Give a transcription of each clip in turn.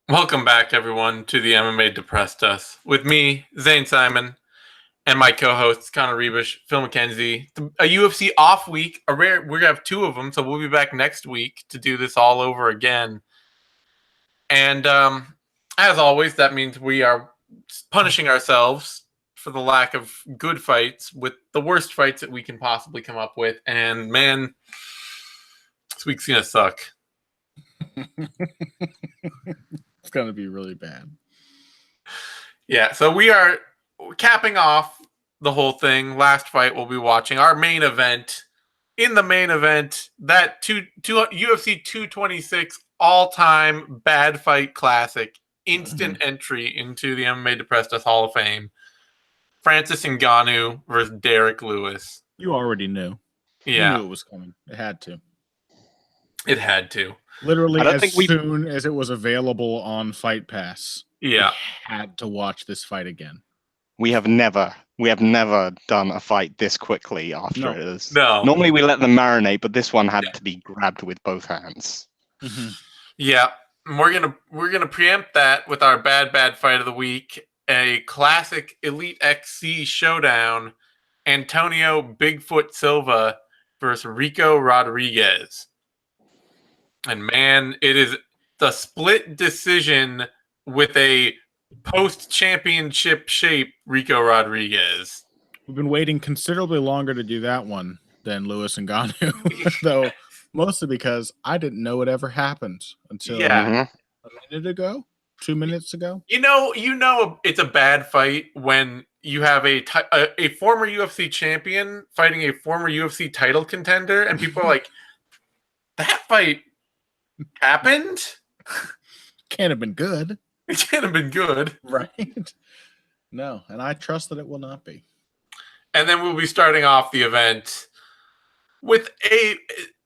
Welcome back, everyone, to the MMA Depressed Us. With me, Zane Simon, and my co-hosts, Connor Rebish, Phil McKenzie. A UFC off week. We're going to have two of them, so we'll be back next week to do this all over again. And as always, that means we are punishing ourselves for the lack of good fights with the worst fights that we can possibly come up with. And, man, this week's going to suck. It's going to be really bad. Yeah, so we are capping off the whole thing. Last fight we'll be watching our main event. In the main event, that UFC 226 all-time bad fight classic, instant entry into the MMA Depressed Us Hall of Fame. Francis Ngannou versus Derek Lewis. You already knew. Yeah. You knew it was coming. It had to. It had to. Literally as soon as it was available on Fight Pass. Yeah. We had to watch this fight again. We have never done a fight this quickly after it is. No. Normally we let them marinate, but this one had to be grabbed with both hands. Mm-hmm. Yeah. We're gonna preempt that with our bad fight of the week. A classic Elite XC showdown. Antonio Bigfoot Silva versus Rico Rodriguez. And man, it is the split decision with a post-championship shape Rico Rodriguez. We've been waiting considerably longer to do that one than Lewis and Ngannou, though mostly because I didn't know it ever happened until a minute ago, 2 minutes ago. You know, it's a bad fight when you have a former UFC champion fighting a former UFC title contender, and people are like, that fight happened? Can't have been good. It can't have been good. Right? No, and I trust that it will not be. And then we'll be starting off the event with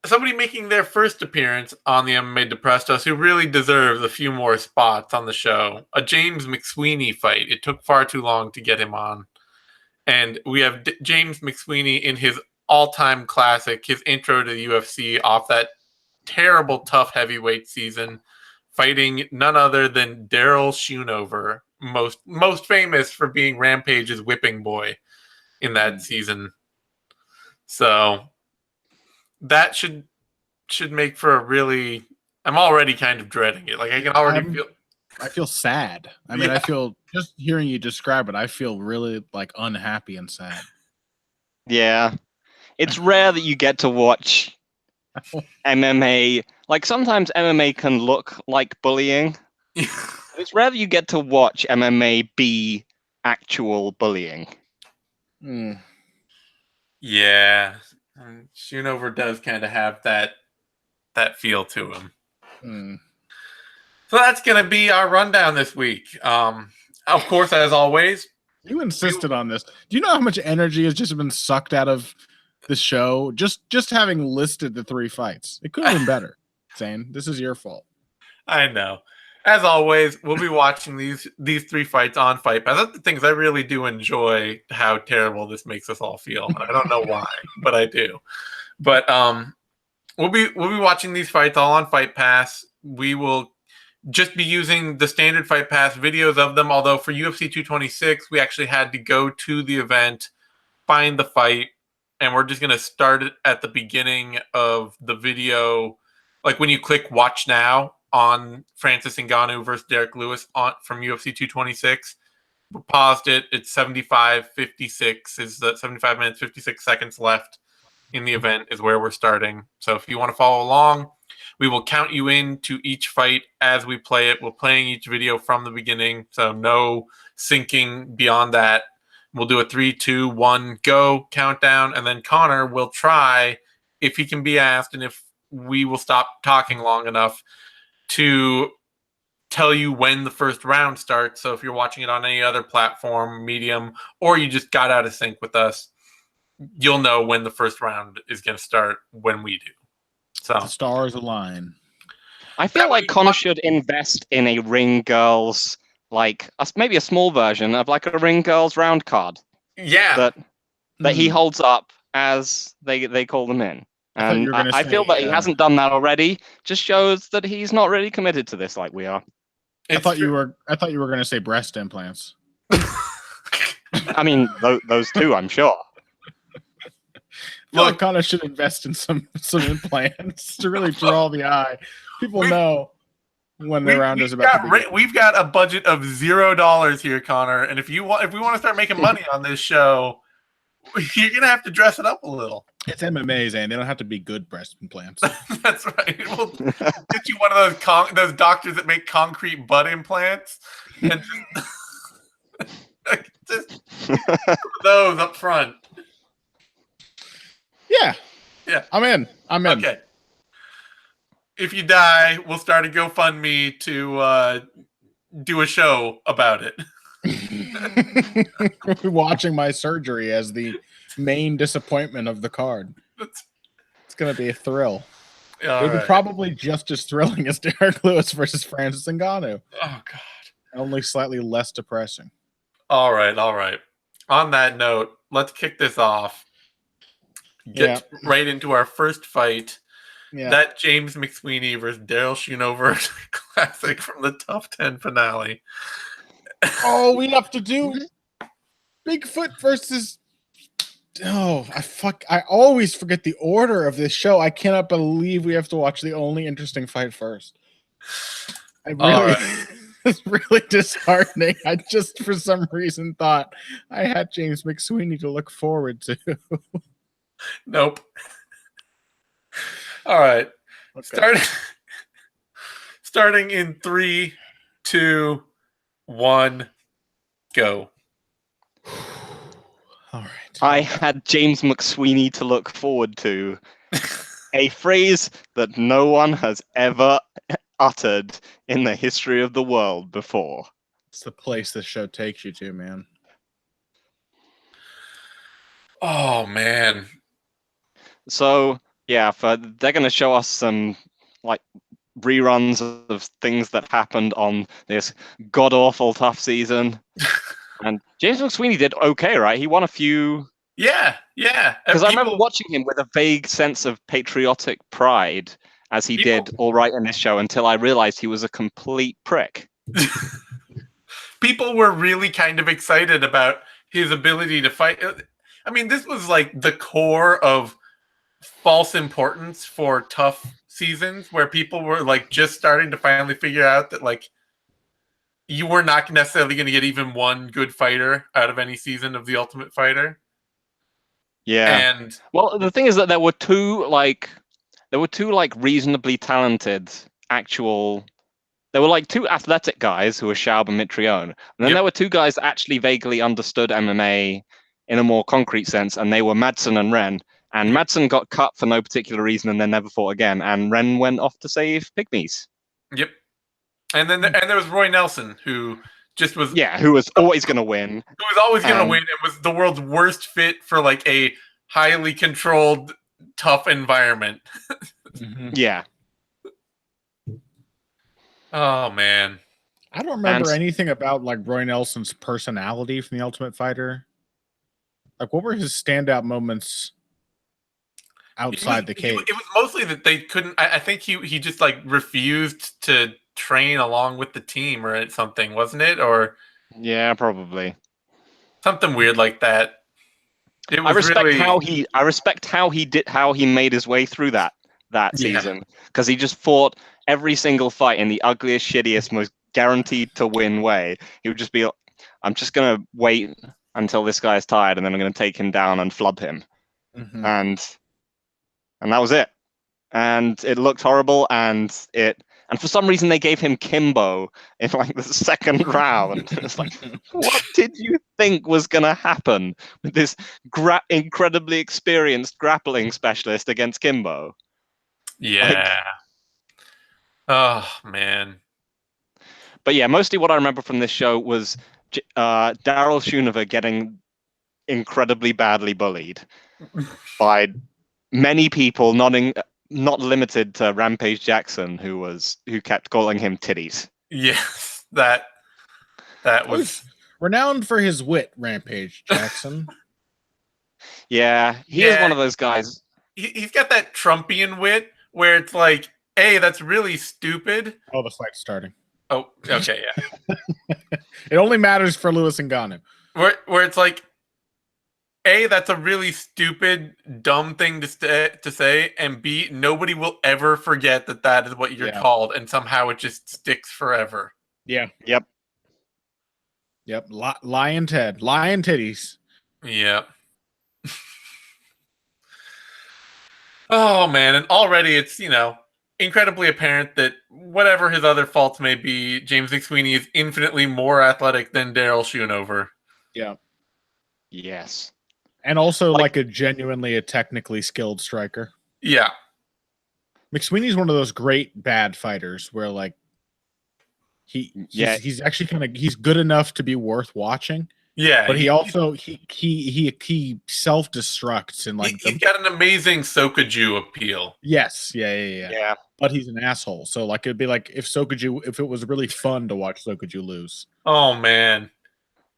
somebody making their first appearance on the MMA Depressed Us who really deserves a few more spots on the show. A James Mcsweeney fight. It took far too long to get him on. And we have James Mcsweeney in his all-time classic, his intro to the UFC off that terrible tough heavyweight season, fighting none other than Daryl Schoonover, most famous for being Rampage's whipping boy in that season. So that should make for a really. I'm already kind of dreading it. Like I can already feel. I feel sad. I mean, I feel just hearing you describe it. I feel really like unhappy and sad. Yeah, it's rare that you get to watch MMA. Like sometimes MMA can look like bullying. It's rare that you get to watch MMA be actual bullying. Yeah, Schoonover does kind of have that feel to him. So that's going to be our rundown this week. Of course, as always, you insisted on this. Do you know how much energy has just been sucked out of the show just having listed the three fights? It could have been better. Zane, this is your fault. I know. As always, we'll be watching these three fights on Fight Pass. That's the things I really do enjoy how terrible this makes us all feel. I don't know why, but I do. But we'll be watching these fights all on Fight Pass. We will just be using the standard Fight Pass videos of them. Although for UFC 226, we actually had to go to the event, find the fight, and we're just going to start it at the beginning of the video. Like when you click Watch Now on Francis Ngannou versus Derek Lewis from UFC 226, we paused it. It's 75:56. Is the 75 minutes 56 seconds left in the event is where we're starting. So if you want to follow along, we will count you in to each fight as we play it. We're playing each video from the beginning, so no syncing beyond that. We'll do a 3, 2, 1, go countdown, and then Connor will try, if he can be asked, and if we will stop talking long enough, to tell you when the first round starts. So if you're watching it on any other platform, medium, or you just got out of sync with us, you'll know when the first round is going to start when we do. So the stars align. I feel like Connor should invest in a Ring Girls, like maybe a small version of like a Ring Girls round card. Yeah. That he holds up as they call them in. And I feel that he hasn't done that already. Just shows that he's not really committed to this like we are. I thought you were going to say breast implants. I mean, those two, I'm sure. Look, Connor should invest in some implants to really draw the eye. People know when their round is about to begin. We've got a budget of $0 here, Connor, and if we want to start making money on this show, you're gonna have to dress it up a little. It's MMA, Zane. They don't have to be good breast implants. That's right. We'll get you one of those doctors that make concrete butt implants, and just those up front. Yeah. Yeah. I'm in. Okay. If you die, we'll start a GoFundMe to do a show about it. Watching my surgery as the main disappointment of the card. It's going to be a thrill. It'll be probably just as thrilling as Derek Lewis versus Francis Ngannou. Oh, God. Only slightly less depressing. All right. On that note, let's kick this off. Get right into our first fight. Yeah. That James Mcsweeney versus Daryl Schoonover classic from the Tough 10 finale. Oh, we have to do Bigfoot versus... Oh, I always forget the order of this show. I cannot believe we have to watch the only interesting fight first. It's really disheartening. I just, for some reason, thought I had James Mcsweeney to look forward to. Nope. All right. Okay. Starting in 3, 2, 1, go. All right. I had James Mcsweeney to look forward to. A phrase that no one has ever uttered in the history of the world before. It's the place this show takes you to, man. Oh, man. So, yeah, they're going to show us some, reruns of things that happened on this god-awful tough season. And James Mcsweeney did okay, right? He won a few... Yeah. Because I remember watching him with a vague sense of patriotic pride as he did all right in this show until I realized he was a complete prick. People were really kind of excited about his ability to fight. I mean, this was like the core of false importance for tough seasons where people were just starting to finally figure out that you were not necessarily going to get even one good fighter out of any season of The Ultimate Fighter. Yeah. And well, the thing is that there were two reasonably talented there were two athletic guys who were Schaub and Mitrione. And then there were two guys that actually vaguely understood MMA in a more concrete sense, and they were Madsen and Ren. And Madsen got cut for no particular reason and then never fought again. And Ren went off to save pygmies. Yep. And then there was Roy Nelson, who just was... Yeah, who was always going to win. Who was always going to win and was the world's worst fit for a highly controlled, tough environment. Yeah. Oh, man. I don't remember anything about Roy Nelson's personality from The Ultimate Fighter. What were his standout moments outside the cage? It was mostly that they couldn't... I think he just refused to train along with the team or something, wasn't it? Or yeah, probably something weird like that. I respect how he made his way through that season, because he just fought every single fight in the ugliest, shittiest, most guaranteed to win way. He would just be, I'm just gonna wait until this guy is tired, and then I'm gonna take him down and flub him, and that was it. And it looked horrible, and for some reason they gave him Kimbo in the second round. It's what did you think was going to happen with this incredibly experienced grappling specialist against Kimbo? Yeah. Oh, man. But yeah, mostly what I remember from this show was Daryl Schoonover getting incredibly badly bullied by many people, not limited to Rampage Jackson, who kept calling him titties. Yes, that was renowned for his wit, Rampage Jackson. Yeah, he is one of those guys. He's got that Trumpian wit where it's hey, that's really stupid. Oh, the fight's starting. Oh, okay, yeah. It only matters for Lewis and Ngannou. Where it's like, A, that's a really stupid, dumb thing to say, and B, nobody will ever forget that is what you're called, and somehow it just sticks forever. Yeah. Yep. Yep. Lion Ted. Lion titties. Yeah. Oh, man, and already it's, incredibly apparent that whatever his other faults may be, James Mcsweeney is infinitely more athletic than Daryl Schoonover. Yeah. Yes. And also like a technically skilled striker. Yeah. McSweeney's one of those great bad fighters where like he's actually he's good enough to be worth watching. Yeah, but he also he self-destructs and like he's got an amazing Sokoju appeal. Yes, yeah. But he's an asshole. So like it'd be like if it was really fun to watch Sokoju lose. Oh man.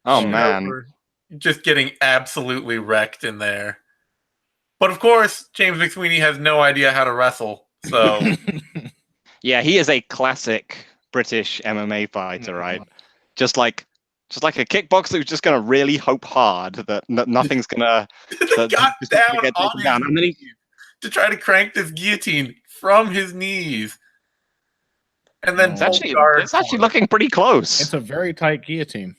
Man. Just getting absolutely wrecked in there. But of course, James Mcsweeney has no idea how to wrestle. So yeah, he is a classic British MMA fighter, right? Just like a kickboxer who's just going to really hope hard that nothing's going to get taken down. And then to try to crank this guillotine from his knees. And then it's actually looking pretty close. It's a very tight guillotine.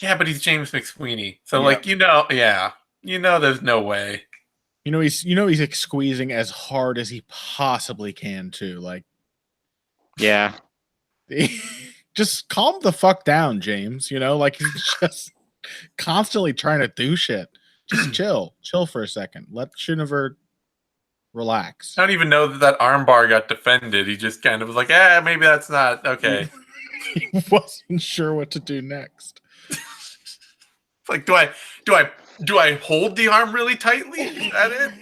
Yeah, but he's James McSweeney. So there's no way. He's like squeezing as hard as he possibly can too. Like yeah. Just calm the fuck down, James. Like he's just constantly trying to do shit. Just chill for a second. Let Schoonover relax. I don't even know that armbar got defended. He just kind of was like, maybe that's not okay. He wasn't sure what to do next. It's like, do I hold the arm really tightly? Is that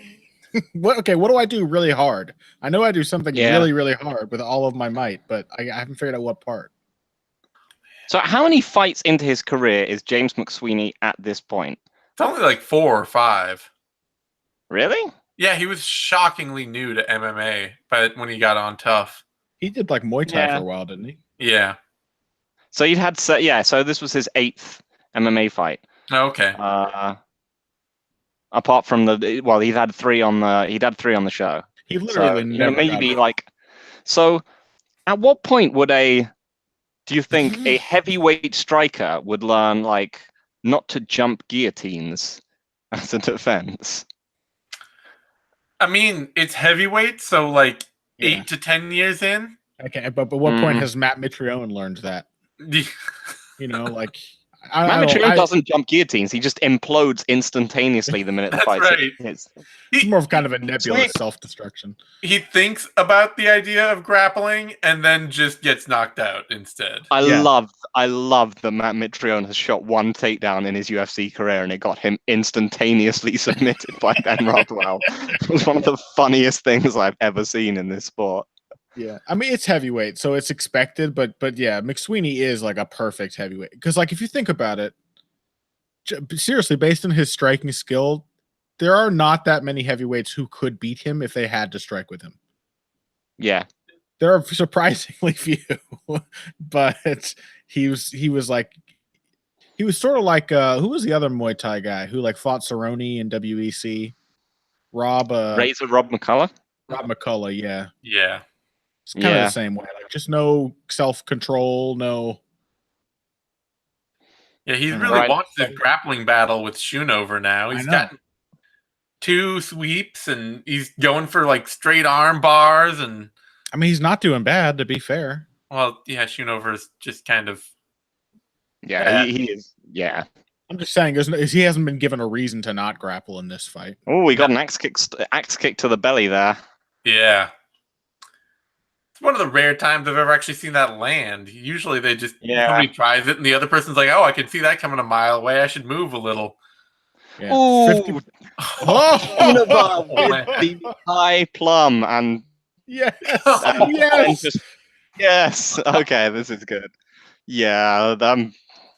it? What do I do really hard? I know I do something really, really hard with all of my might, but I haven't figured out what part. So how many fights into his career is James McSweeney at this point? It's only like 4 or 5. Really? Yeah, he was shockingly new to MMA, but when he got on tough. He did like Muay Thai for a while, didn't he? Yeah. So so this was his 8th MMA fight. Okay. Apart from he'd had 3 on the show. He literally never maybe like. So, at what point do you think a heavyweight striker would learn like not to jump guillotines as a defense? I mean, it's heavyweight, so like 8 to 10 years in. Okay, but what point has Matt Mitrione learned that? Like. Matt Mitrione doesn't jump guillotines. He just implodes instantaneously the minute the fight hits. He's more of kind of a nebulous self-destruction. He thinks about the idea of grappling and then just gets knocked out instead. I love that Matt Mitrione has shot one takedown in his UFC career and it got him instantaneously submitted by Ben Rothwell. It was one of the funniest things I've ever seen in this sport. Yeah, I mean it's heavyweight, so it's expected, but yeah, McSweeney is like a perfect heavyweight because, like, if you think about it, seriously, based on his striking skill, there are not that many heavyweights who could beat him if they had to strike with him. Yeah, there are surprisingly few, but he was sort of like who was the other Muay Thai guy who like fought Cerrone in WEC? Rob McCullough. Rob McCullough, yeah. Yeah. It's kind of the same way. Like just no self-control, no. Yeah, he really wants this grappling battle with Schoonover now. He's got 2 sweeps and he's going for like straight arm bars and I mean he's not doing bad, to be fair. Well, yeah, Schoonover's just kind of he is. Yeah. I'm just saying he hasn't been given a reason to not grapple in this fight. Oh, we got an axe kick to the belly there. Yeah. One of the rare times I've ever actually seen that land. Usually they just somebody tries it and the other person's like, "Oh, I can see that coming a mile away. I should move a little." Yeah. Ooh. The high plum and yes. Yes. Okay, this is good. Yeah.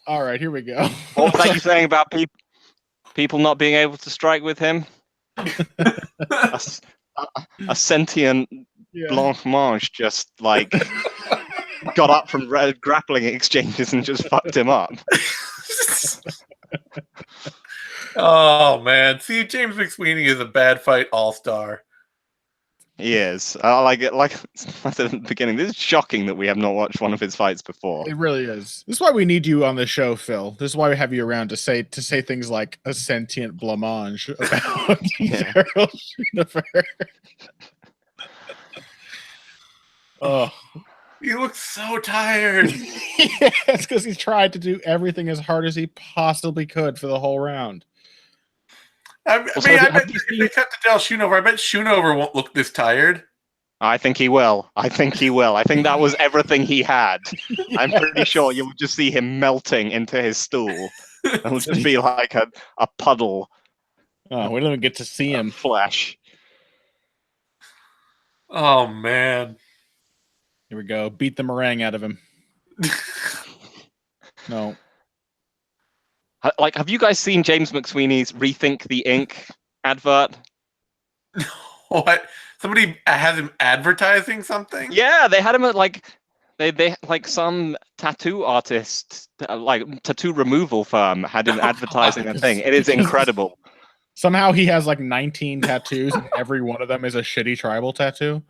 All right, here we go. What was that you saying about people not being able to strike with him? A sentient Blanche-Mange just like got up from grappling exchanges and just fucked him up. Oh man, see, James McSweeney is a bad fight all-star. He is. I like it. Like I said at the beginning, this is shocking that we have not watched one of his fights before. It really is. This is why we need you on the show, Phil. This is why we have you around to say things like a sentient blancmange about Daryl Schoonover. Oh, he looks so tired. Yeah, it's because he tried to do everything as hard as he possibly could for the whole round. I bet if they cut to Daryl Schoonover, I bet Schoonover won't look this tired. I think he will. I think that was everything he had. I'm pretty sure you'll just see him melting into his stool. It'll just be like a puddle. Oh, we don't even get to see him. Flesh. Oh, man. Here we go. Beat the meringue out of him. No. Like, have you guys seen James McSweeney's Rethink the Ink advert? What? Somebody has him advertising something? Yeah, they had him at they like some tattoo artist, like tattoo removal firm had him advertising a thing. It is incredible. Somehow he has like 19 tattoos and every one of them is a shitty tribal tattoo.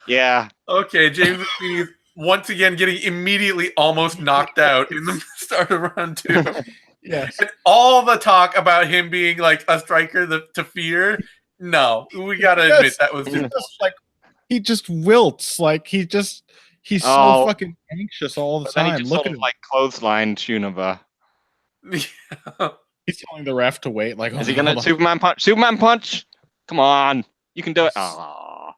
Yeah. Okay, James McSweeney once again getting immediately almost knocked out in the start of round 2. Yes. And all the talk about him being like a striker to fear. No, we gotta admit that was just like he just wilts. Like he's so fucking anxious all the time. Then he just Look sort at of him. like clothesline Schoonover. Yeah. He's telling the ref to wait. Like, is he gonna Superman punch? Superman punch! Come on, you can do it. I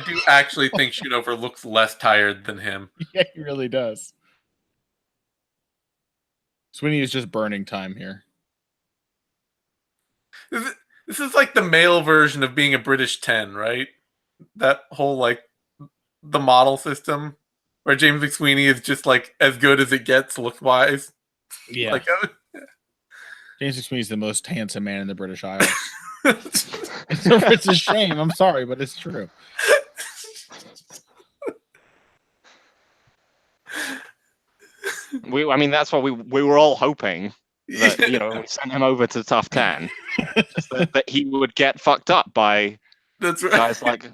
do actually think Schoonover looks less tired than him. Yeah, he really does. Sweeney is just burning time here. This is like the male version of being a British 10, right? That whole like the model system where James McSweeney is just like as good as it gets look wise. Yeah. Like, James McSweeney is the most handsome man in the British Isles. It's a shame. I'm sorry, but it's true. I mean, that's what we were all hoping. That, we sent him over to Tough 10. that he would get fucked up by guys like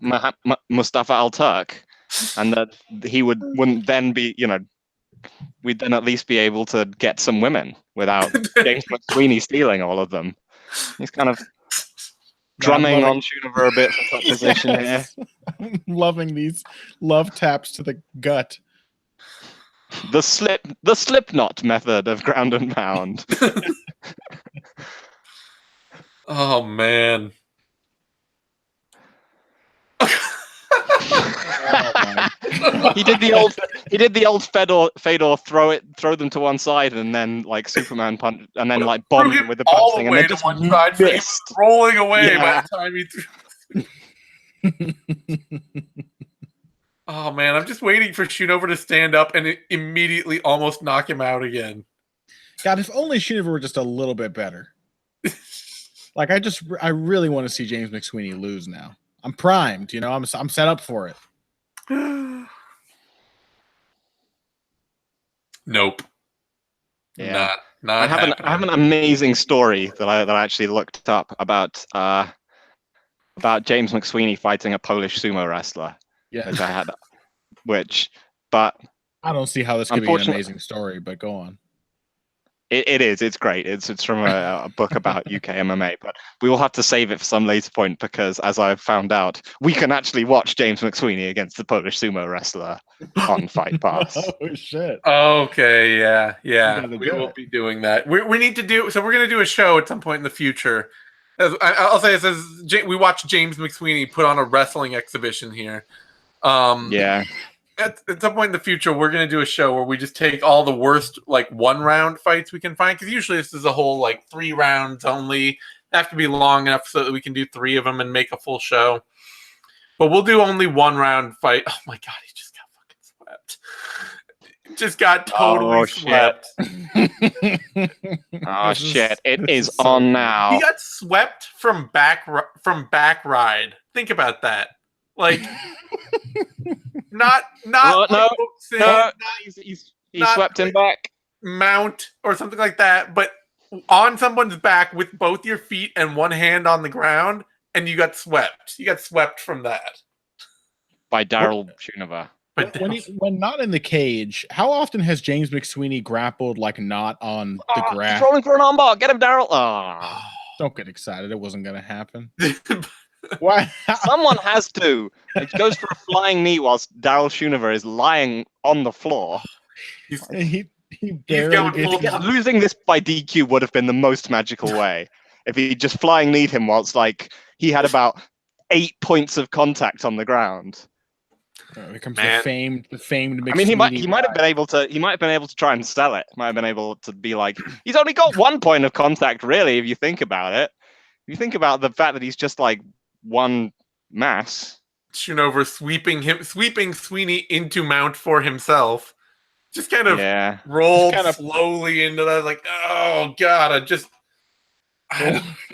Mustafa Al-Turk. And that he wouldn't then be, we'd then at least be able to get some women without James McSweeney stealing all of them. He's kind of drumming on Schoonover a bit for top position here. I'm loving these love taps to the gut. The Slipknot method of ground and pound. Oh man. He did the old Fedor throw them to one side and then like Superman punch and then like bomb him with the punch thing and then just one side, so he was rolling away by the time he threw. Oh man, I'm just waiting for Schoonover to stand up and immediately almost knock him out again. God, if only Schoonover were just a little bit better. Like I really want to see James McSweeney lose now. I'm primed, I'm set up for it. Nope. Yeah. Not I have an amazing story that I actually looked up about James McSweeney fighting a Polish sumo wrestler. Yeah. Which I had, but I don't see how this could be an amazing story, but go on. It is. It's great. It's from a book about UK MMA, but we will have to save it for some later point because, as I've found out, we can actually watch James McSweeney against the Polish sumo wrestler on Fight Pass. Oh shit! Okay, yeah. We will be doing that. We need to do. So we're going to do a show at some point in the future. I'll say this as we watch James McSweeney put on a wrestling exhibition here. Yeah. At some point in the future, we're going to do a show where we just take all the worst, like, 1-round fights we can find. Because usually this is a whole, like, 3 rounds only. They have to be long enough so that we can do 3 of them and make a full show. But we'll do only 1-round fight. Oh, my God. He just got fucking swept. Just got totally swept. Oh, shit. It is on now. He got swept from back ride. Think about that. Like... not No, like no, boxing, no. He not swept him back. mount or something like that, but on someone's back with both your feet and one hand on the ground, and you got swept. You got swept from that. By Daryl Schoonover. When not in the cage, how often has James McSweeney grappled like not on the grass? He's rolling for an armbar. Get him, Daryl. Oh. Don't get excited. It wasn't going to happen. Why? Someone has to. It goes for a flying knee whilst Daryl Schoonover is lying on the floor. He barely gets Losing this by DQ would have been the most magical way if he just flying kneed him whilst like he had about 8 points of contact on the ground. Here comes the famed McSweeney. I mean, he might have been able to try and sell it. Might have been able to be like, he's only got 1 point of contact, really. If you think about it, if you think about the fact that he's just like one mass. Schoonover sweeping Sweeney into mount for himself. Just kind of rolled slowly into that. Like, oh god,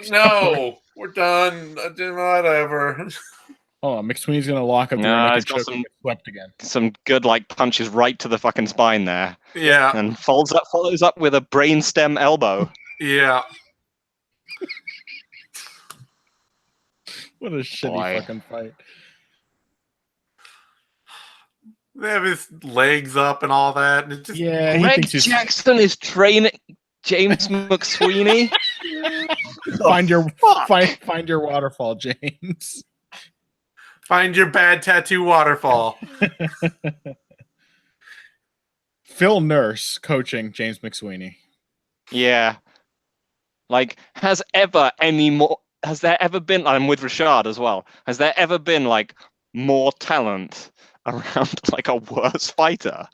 no, we're done. Whatever. Oh, McSweeney's gonna lock up the rear naked choke and get swept again. Some good like punches right to the fucking spine there. Yeah, and follows up with a brainstem elbow. Yeah. What a shitty fucking fight. They have his legs up and all that. And it just, Greg Jackson is training James McSweeney. Find your waterfall, James. Find your bad tattoo waterfall. Phil Nurse coaching James McSweeney. Yeah. Like, has there ever been, I'm with Rashad as well, has there ever been like more talent around like a worse fighter?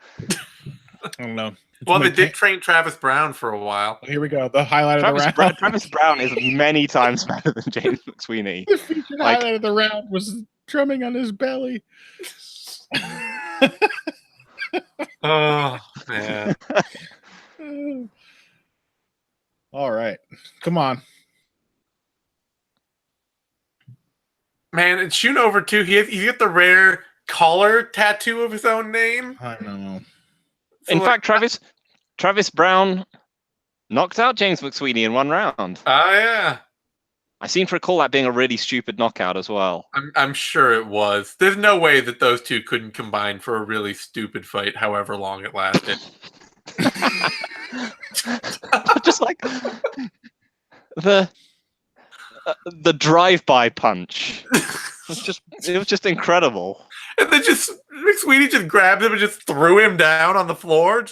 I don't know. Well, they did train Travis Brown for a while. Here we go. The highlight of the round. Travis Brown is many times better than James McSweeney. The featured highlight of the round was drumming on his belly. Oh, man. All right. Come on. Man, it's Schoonover too. He's got the rare collar tattoo of his own name. I know. So in fact, Travis Brown knocked out James McSweeney in 1 round. Oh, yeah. I seem to recall that being a really stupid knockout as well. I'm sure it was. There's no way that those two couldn't combine for a really stupid fight, however long it lasted. Just like the drive-by punch. It was just incredible. And then McSweeney just grabbed him and just threw him down on the floor. It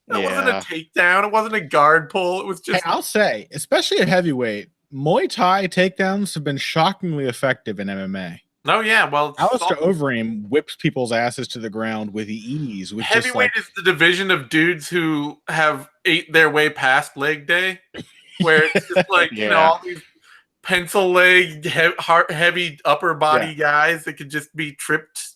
wasn't a takedown. It wasn't a guard pull. It was just. Hey, I'll say, especially at heavyweight, Muay Thai takedowns have been shockingly effective in MMA. Oh yeah, well, Alistair Overeem whips people's asses to the ground with ease. Heavyweight is the division of dudes who have ate their way past leg day, where it's just like you know all these pencil leg, heavy upper body guys that could just be tripped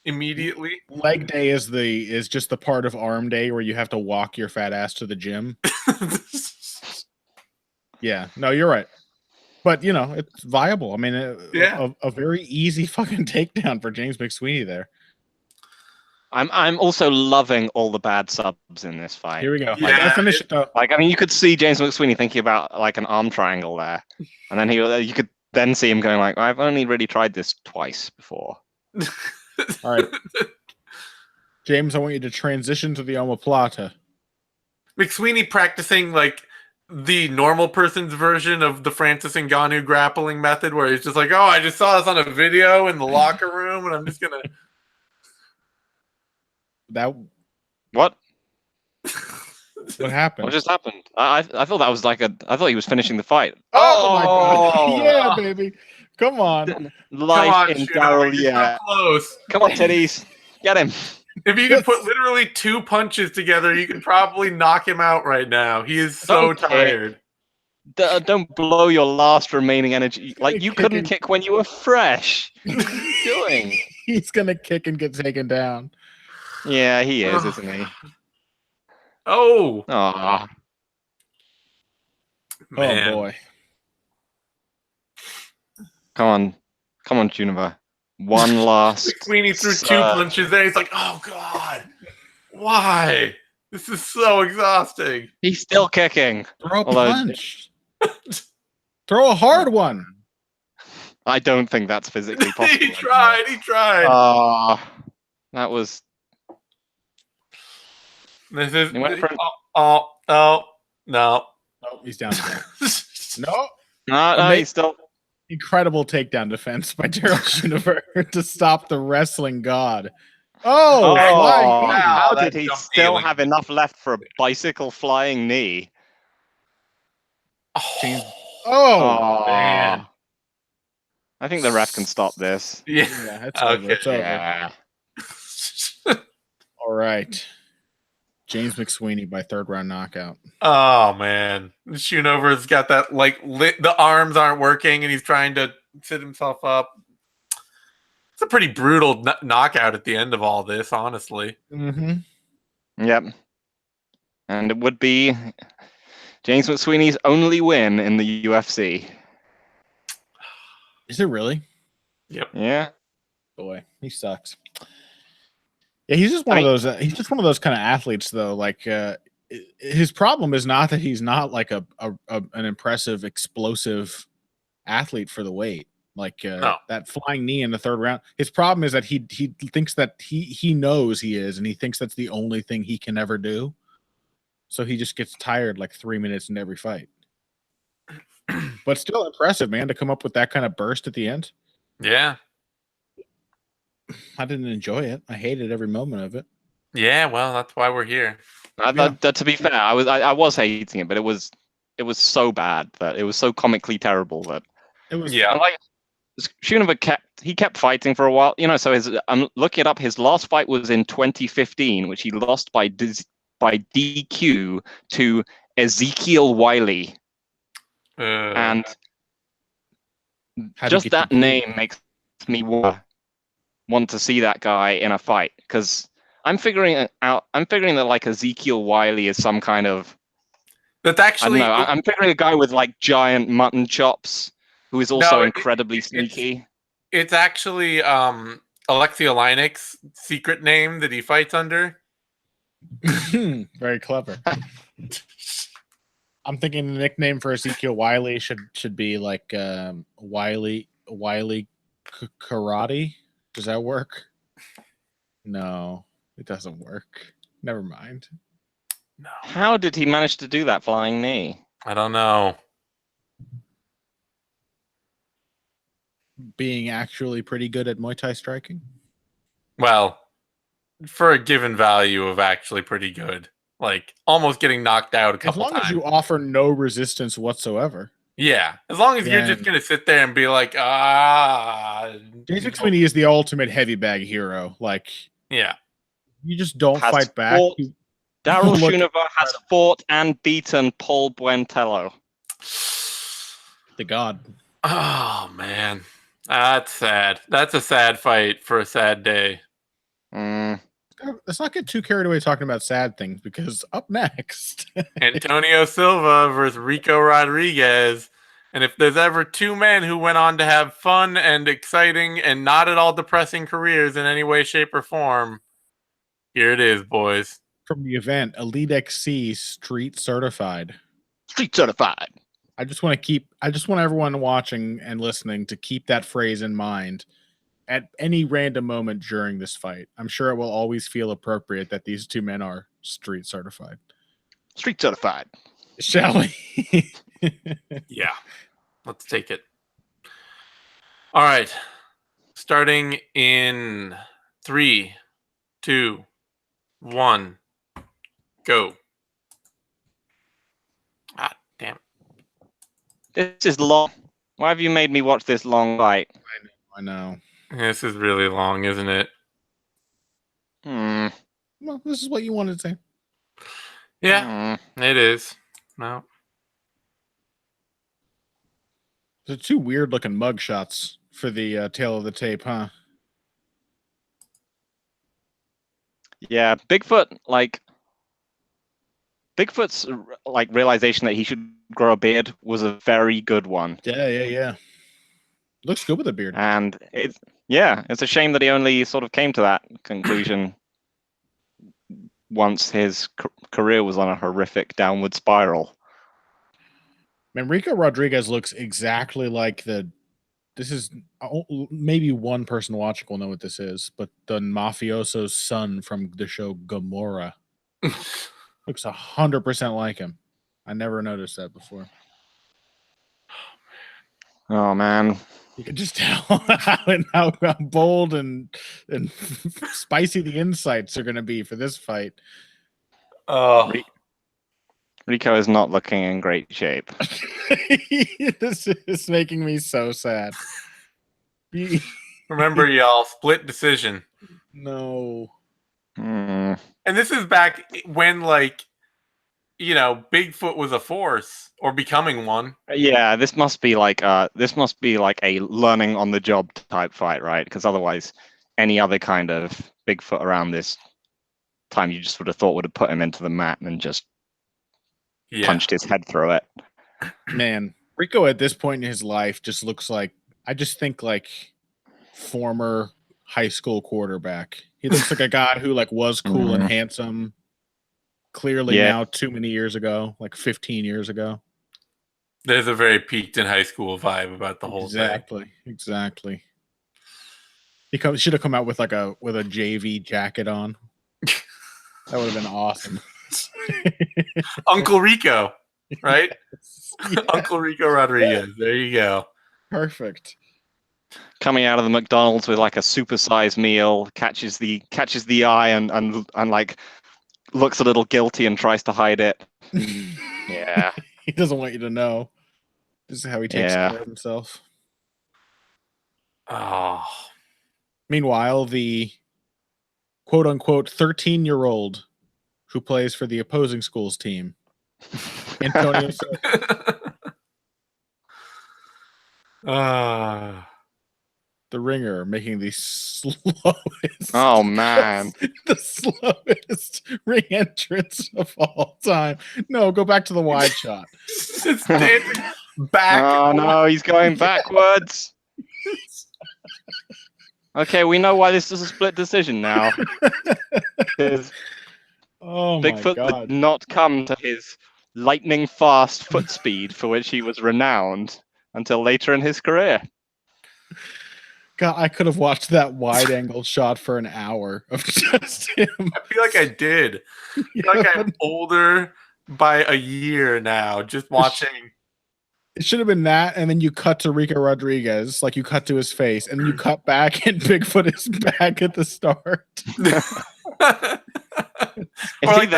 immediately. Leg day is just the part of arm day where you have to walk your fat ass to the gym. Yeah, no, you're right. But, you know, it's viable. I mean, a very easy fucking takedown for James McSweeney there. I'm also loving all the bad subs in this fight. Here we go. Yeah. I finish it though. Like, I mean, you could see James McSweeney thinking about like an arm triangle there, and then you could then see him going like, "I've only really tried this twice before." All right, James, I want you to transition to the omoplata. McSweeney practicing like the normal person's version of the Francis Ngannou grappling method, where he's just like, "Oh, I just saw this on a video in the locker room, and I'm just gonna." What happened? What just happened? I thought that was like I thought he was finishing the fight. Oh my god! Yeah, baby, come on! Life in Daryl, yeah. So close. Come on, titties, get him. If you could put literally 2 punches together, you could probably knock him out right now. He is so tired. Don't blow your last remaining energy. Like you couldn't kick when you were fresh. What are you doing? He's gonna kick and get taken down. Yeah, he is, isn't he? Oh. Aww. Man. Oh boy. Come on, Juniper. One last. McSweeney threw 2 punches there. He's like, oh, God. Why? This is so exhausting. He's still kicking. Throw a punch. Throw a hard one. I don't think that's physically possible. He tried. That was. This is. No. No, he's down again. No, he's still. Incredible takedown defense by Daryl Schoonover to stop the wrestling god. How did he still have enough left for a bicycle flying knee? Man. I think the ref can stop this. Yeah, it's over. It's over. Yeah. All right. James McSweeney by 3rd round knockout. Oh, man. Schoonover's got that, like, the arms aren't working, and he's trying to sit himself up. It's a pretty brutal knockout at the end of all this, honestly. Mm-hmm. Yep. And it would be James McSweeney's only win in the UFC. Is it really? Yep. Yeah. Boy, he sucks. Yeah, he's just one of those. He's just one of those kind of athletes, though. Like, his problem is not that he's not like an impressive, explosive athlete for the weight. Like that flying knee in the 3rd round. His problem is that he thinks that he knows he is, and he thinks that's the only thing he can ever do. So he just gets tired like 3 minutes in every fight. But still impressive, man, to come up with that kind of burst at the end. Yeah. I didn't enjoy it. I hated every moment of it. Yeah, well, that's why we're here. To be fair, I was hating it, but it was so bad that it was so comically terrible that it was. Yeah, like Schoonover kept fighting for a while. So I'm looking it up. His last fight was in 2015, which he lost by DQ to Ezekiel Wiley. And just that name makes me want to see that guy in a fight, because I'm figuring that like Ezekiel Wiley is some kind of. That's actually. I don't know. I'm picturing a guy with like giant mutton chops who is also incredibly sneaky. It's actually Alexei Oleinek's secret name that he fights under. Very clever. I'm thinking the nickname for Ezekiel Wiley should be like Wiley Karate. Does that work? No, it doesn't work. Never mind. No. How did he manage to do that flying knee? I don't know. Being actually pretty good at Muay Thai striking? Well, for a given value of actually pretty good. Like, almost getting knocked out a couple times. As long as you offer no resistance whatsoever. Yeah. As long as you're just going to sit there and be like, James McSweeney is the ultimate heavy bag hero. Like, yeah. You just don't fight back. Daryl Schoonover has fought and beaten Paul Buentello. The god. Oh, man. That's sad. That's a sad fight for a sad day. Let's not get too carried away talking about sad things, because up next, Antonio Silva versus Rico Rodriguez. And if there's ever 2 men who went on to have fun and exciting and not at all depressing careers in any way, shape, or form, here it is, boys. From the event, Elite XC Street Certified. Street Certified. I just want everyone watching and listening to keep that phrase in mind at any random moment during this fight. I'm sure it will always feel appropriate that these 2 men are street certified. Street certified. Shall we? Yeah. Let's take it. All right. Starting in 3, 2, 1, go. Ah, damn. This is long. Why have you made me watch this long fight? I know. This is really long, isn't it? Well, this is what you wanted to say. Yeah, it is. No. They're 2 weird looking mug shots for the tail of the tape, huh? Yeah, Bigfoot's like realization that he should grow a beard was a very good one. Yeah. Looks good with a beard. And Yeah, it's a shame that he only sort of came to that conclusion once his career was on a horrific downward spiral. Rico Rodriguez looks exactly like this is maybe one person watching will know what this is, but the mafioso's son from the show Gomorrah looks 100% like him. I never noticed that before. Oh man, you can just tell how bold and spicy the insights are going to be for this fight. Oh, Rico is not looking in great shape. This is making me so sad. Remember, y'all, split decision. No. Mm. And this is back when, like, you know, Bigfoot was a force or becoming one. Yeah, this must be like a learning on the job type fight, right? Because otherwise, any other kind of Bigfoot around this time, you just would have thought would have put him into the mat and just punched his head through it. Man, Rico at this point in his life just looks like, I just think like former high school quarterback. He looks like a guy who like was cool and handsome. Clearly now too many years ago, like 15 years ago. There's a very peaked in high school vibe about the whole thing. Exactly. He should have come out with a JV jacket on. That would have been awesome. Uncle Rico, right? Yes. Uncle Rico Rodriguez. There you go. Perfect. Coming out of the McDonald's with like a supersized meal, catches the eye and like looks a little guilty and tries to hide it. Yeah. He doesn't want you to know. This is how he takes care of himself. Oh. Meanwhile, the quote unquote 13-year-old who plays for the opposing school's team, Antonio. The Ringer making the slowest. Oh man, the slowest ring entrance of all time. No, go back to the wide shot. It's dancing back. Oh no, he's going backwards. Okay, we know why this is a split decision now. Bigfoot did not come to his lightning fast foot speed for which he was renowned until later in his career. God, I could have watched that wide angle shot for an hour of just him. I feel like I did. I feel like I'm older by a year now, just watching. It should have been that, and then you cut to Rico Rodriguez, like you cut to his face, and then you cut back, and Bigfoot is back at the start. Or like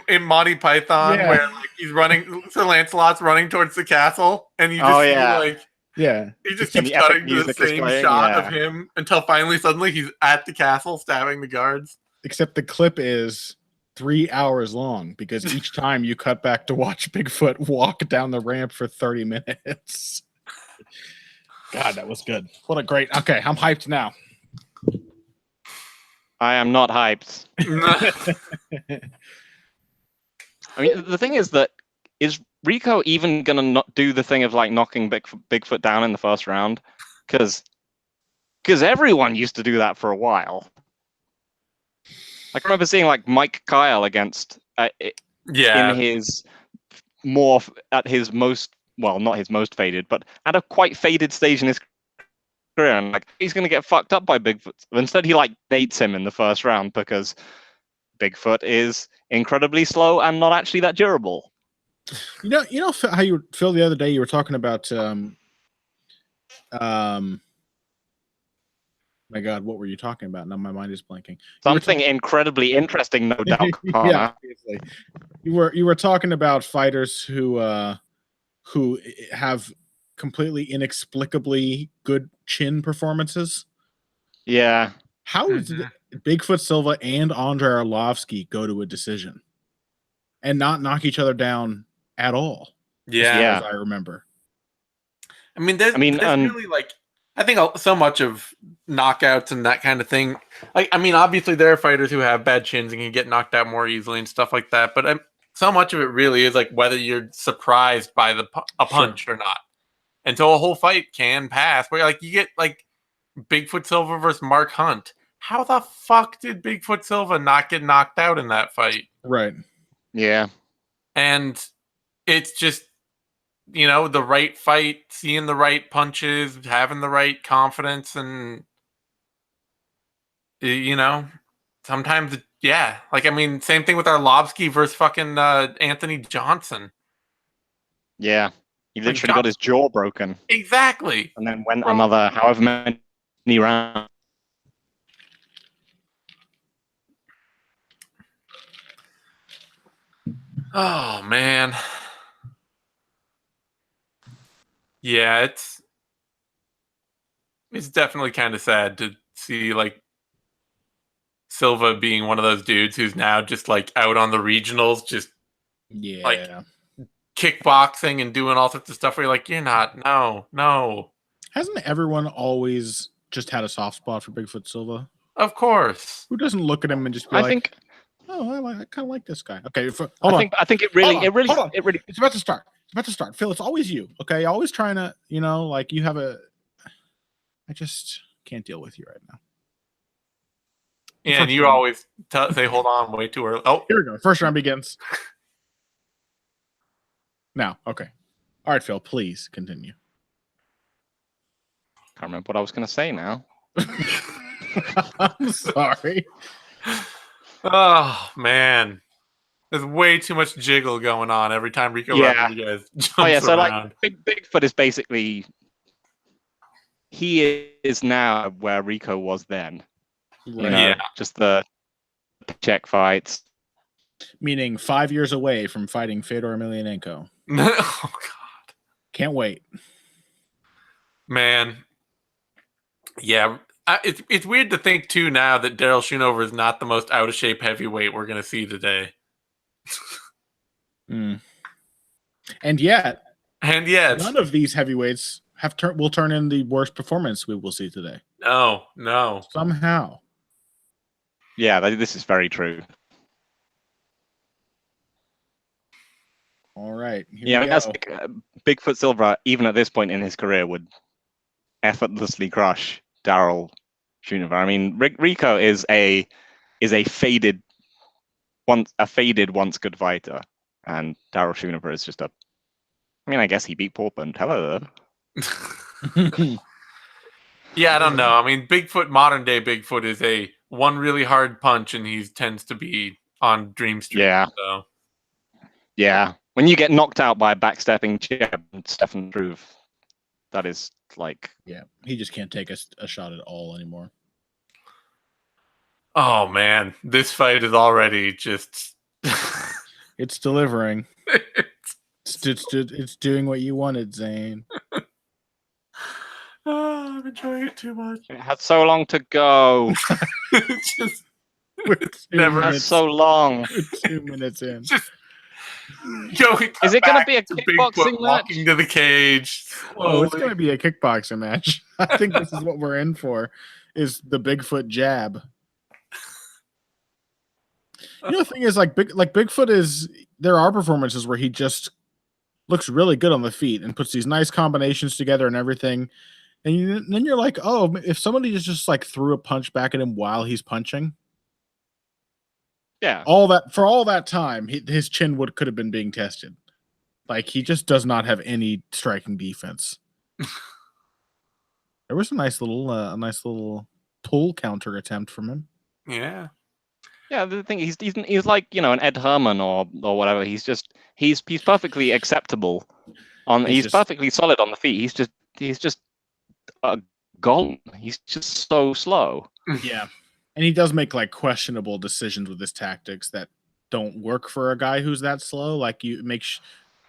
in Monty Python, where like he's running, Sir Lancelot's running towards the castle, and you just see like. Yeah, he just keeps cutting to the same shot of him until finally, suddenly, he's at the castle stabbing the guards. Except the clip is 3 hours long because each time you cut back to watch Bigfoot walk down the ramp for 30 minutes. God, that was good. What a great. Okay, I'm hyped now. I am not hyped. I mean, the thing is that is Rico even gonna not do the thing of like knocking Bigfoot down in the first round? Because everyone used to do that for a while. I can remember seeing like Mike Kyle against in his at his most, well, not his most faded, but at a quite faded stage in his career, and like he's gonna get fucked up by Bigfoot. Instead, he like dates him in the first round because Bigfoot is incredibly slow and not actually that durable. You know how you feel the other day. You were talking about, my God, what were you talking about? Now my mind is blanking. Something incredibly interesting, no doubt. Yeah, obviously. You were talking about fighters who have completely inexplicably good chin performances. Yeah. How did Bigfoot Silva and Andrei Arlovsky go to a decision and not knock each other down at all? Yeah, as I remember. I mean, there's really like, I think so much of knockouts and that kind of thing. Like, I mean, obviously there are fighters who have bad chins and can get knocked out more easily and stuff like that. But so much of it really is like whether you're surprised by a punch or not. until a whole fight can pass. Where like you get like Bigfoot Silva versus Mark Hunt. How the fuck did Bigfoot Silva not get knocked out in that fight? Right. Yeah. And it's just, you know, the right fight, seeing the right punches, having the right confidence, and, you know, sometimes, yeah. Like, I mean, same thing with Arlovsky versus fucking Anthony Johnson. Yeah. He literally got his jaw broken. Exactly. And then went another however many rounds. Oh, man. Yeah, it's definitely kind of sad to see, like, Silva being one of those dudes who's now just, like, out on the regionals, just, like, kickboxing and doing all sorts of stuff where you're like, you're not, no. Hasn't everyone always just had a soft spot for Bigfoot Silva? Of course. Who doesn't look at him and just be like, oh, I kind of like this guy. Okay, I think it really. It's about to start. Phil, it's always you. Okay, always trying to, you know, like you have a. I just can't deal with you right now. Yeah, and you always say, hold on, way too early. Oh, here we go. First round begins. Now, okay. All right, Phil, please continue. Can't remember what I was going to say now. I'm sorry. Oh, man. There's way too much jiggle going on every time Rico Rodriguez jumps around. So like Bigfoot is basically, he is now where Rico was then. Right. You know, just the check fights. Meaning 5 years away from fighting Fedor Emelianenko. Oh, God. Can't wait. Man. Yeah. It's weird to think, too, now that Daryl Schoonover is not the most out-of-shape heavyweight we're going to see today. And yet, none of these heavyweights will turn in the worst performance we will see today. No. Somehow. Yeah, this is very true. All right. That's like, Bigfoot Silva, even at this point in his career, would effortlessly crush Daryl Schoonover. I mean, Rico is a faded once good fighter, and Daryl Schoonover is just I guess he beat Portland. Hello. Yeah, I don't know. I mean, modern day Bigfoot is a one really hard punch, and he tends to be on Dream Street. Yeah. So. Yeah. When you get knocked out by a backstepping jab and Stefan Struve, that is like... Yeah, he just can't take a shot at all anymore. Oh, man. This fight is already just... It's delivering. It's doing what you wanted, Zane. Oh, I'm enjoying it too much. It had so long to go. It's just... That's so long. 2 minutes in. Is it going to be a kickboxing match? Walking to the cage. Oh, it's going to be a kickboxing match. I think this is what we're in for, is the Bigfoot jab. You know, the thing is, like Bigfoot is, there are performances where he just looks really good on the feet and puts these nice combinations together and everything. And then you're like, oh, if somebody just like threw a punch back at him while he's punching. Yeah. All that time, his chin could have been being tested. Like, he just does not have any striking defense. There was a nice little pull counter attempt from him. Yeah. Yeah, the thing he's like, you know, an Ed Herman or whatever. He's perfectly acceptable he's perfectly solid on the feet. He's just a golem. He's just so slow. Yeah. And he does make like questionable decisions with his tactics that don't work for a guy who's that slow. Like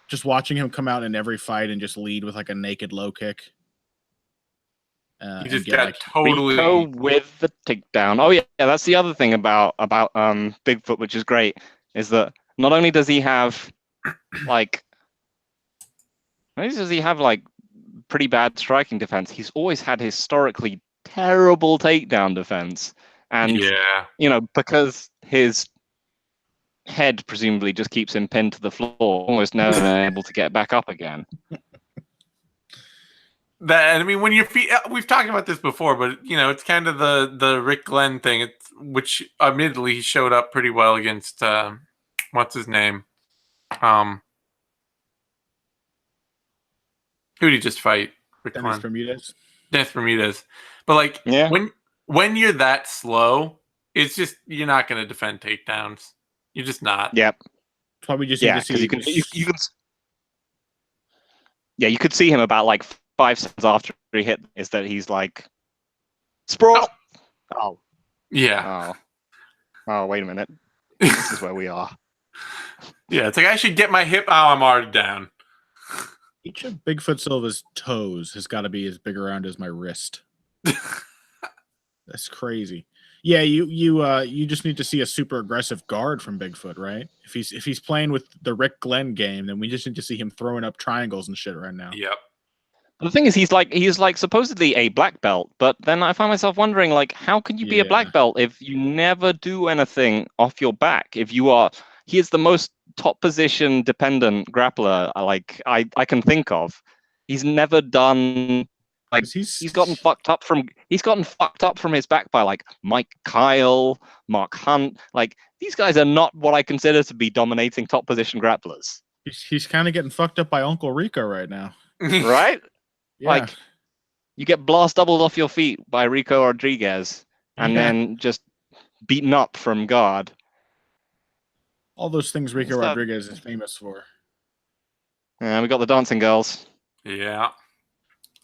just watching him come out in every fight and just lead with like a naked low kick. He just got like, totally Rico with the takedown. Oh yeah, that's the other thing about Bigfoot, which is great, is that not only does he have like pretty bad striking defense, he's always had historically terrible takedown defense. And you know, because his head presumably just keeps him pinned to the floor, almost never able to get back up again. That, I mean, when your feet, we've talked about this before, but it's kind of the Rick Glenn thing, which admittedly he showed up pretty well against what's his name, who did he just fight? Rick Dennis Glenn. Bermudez. Dennis Bermudez, but like when you're that slow, it's just you're not going to defend takedowns. You're just not. Yep. Probably just need to see. You could see him about like 5 seconds after he hit. Is that he's like sprawl? Oh. Yeah. Oh, wait a minute. This is where we are. Yeah, it's like I should get my hip. Oh, I'm already down. Each of Bigfoot Silva's toes has got to be as big around as my wrist. That's crazy. Yeah, you just need to see a super aggressive guard from Bigfoot, right? If he's playing with the Rick Glenn game, then we just need to see him throwing up triangles and shit right now. Yep. The thing is, he's like supposedly a black belt, but then I find myself wondering, like, how can you be a black belt if you never do anything off your back? He is the most top position dependent grappler I can think of. He's never done he's gotten fucked up from his back by like Mike Kyle, Mark Hunt. Like, these guys are not what I consider to be dominating top position grapplers. He's kind of getting fucked up by Uncle Rico right now. Right? Yeah. Like, you get blast doubled off your feet by Rico Rodriguez and then just beaten up from guard. All those things Rico Rodriguez is famous for. Yeah, we got the dancing girls. Yeah.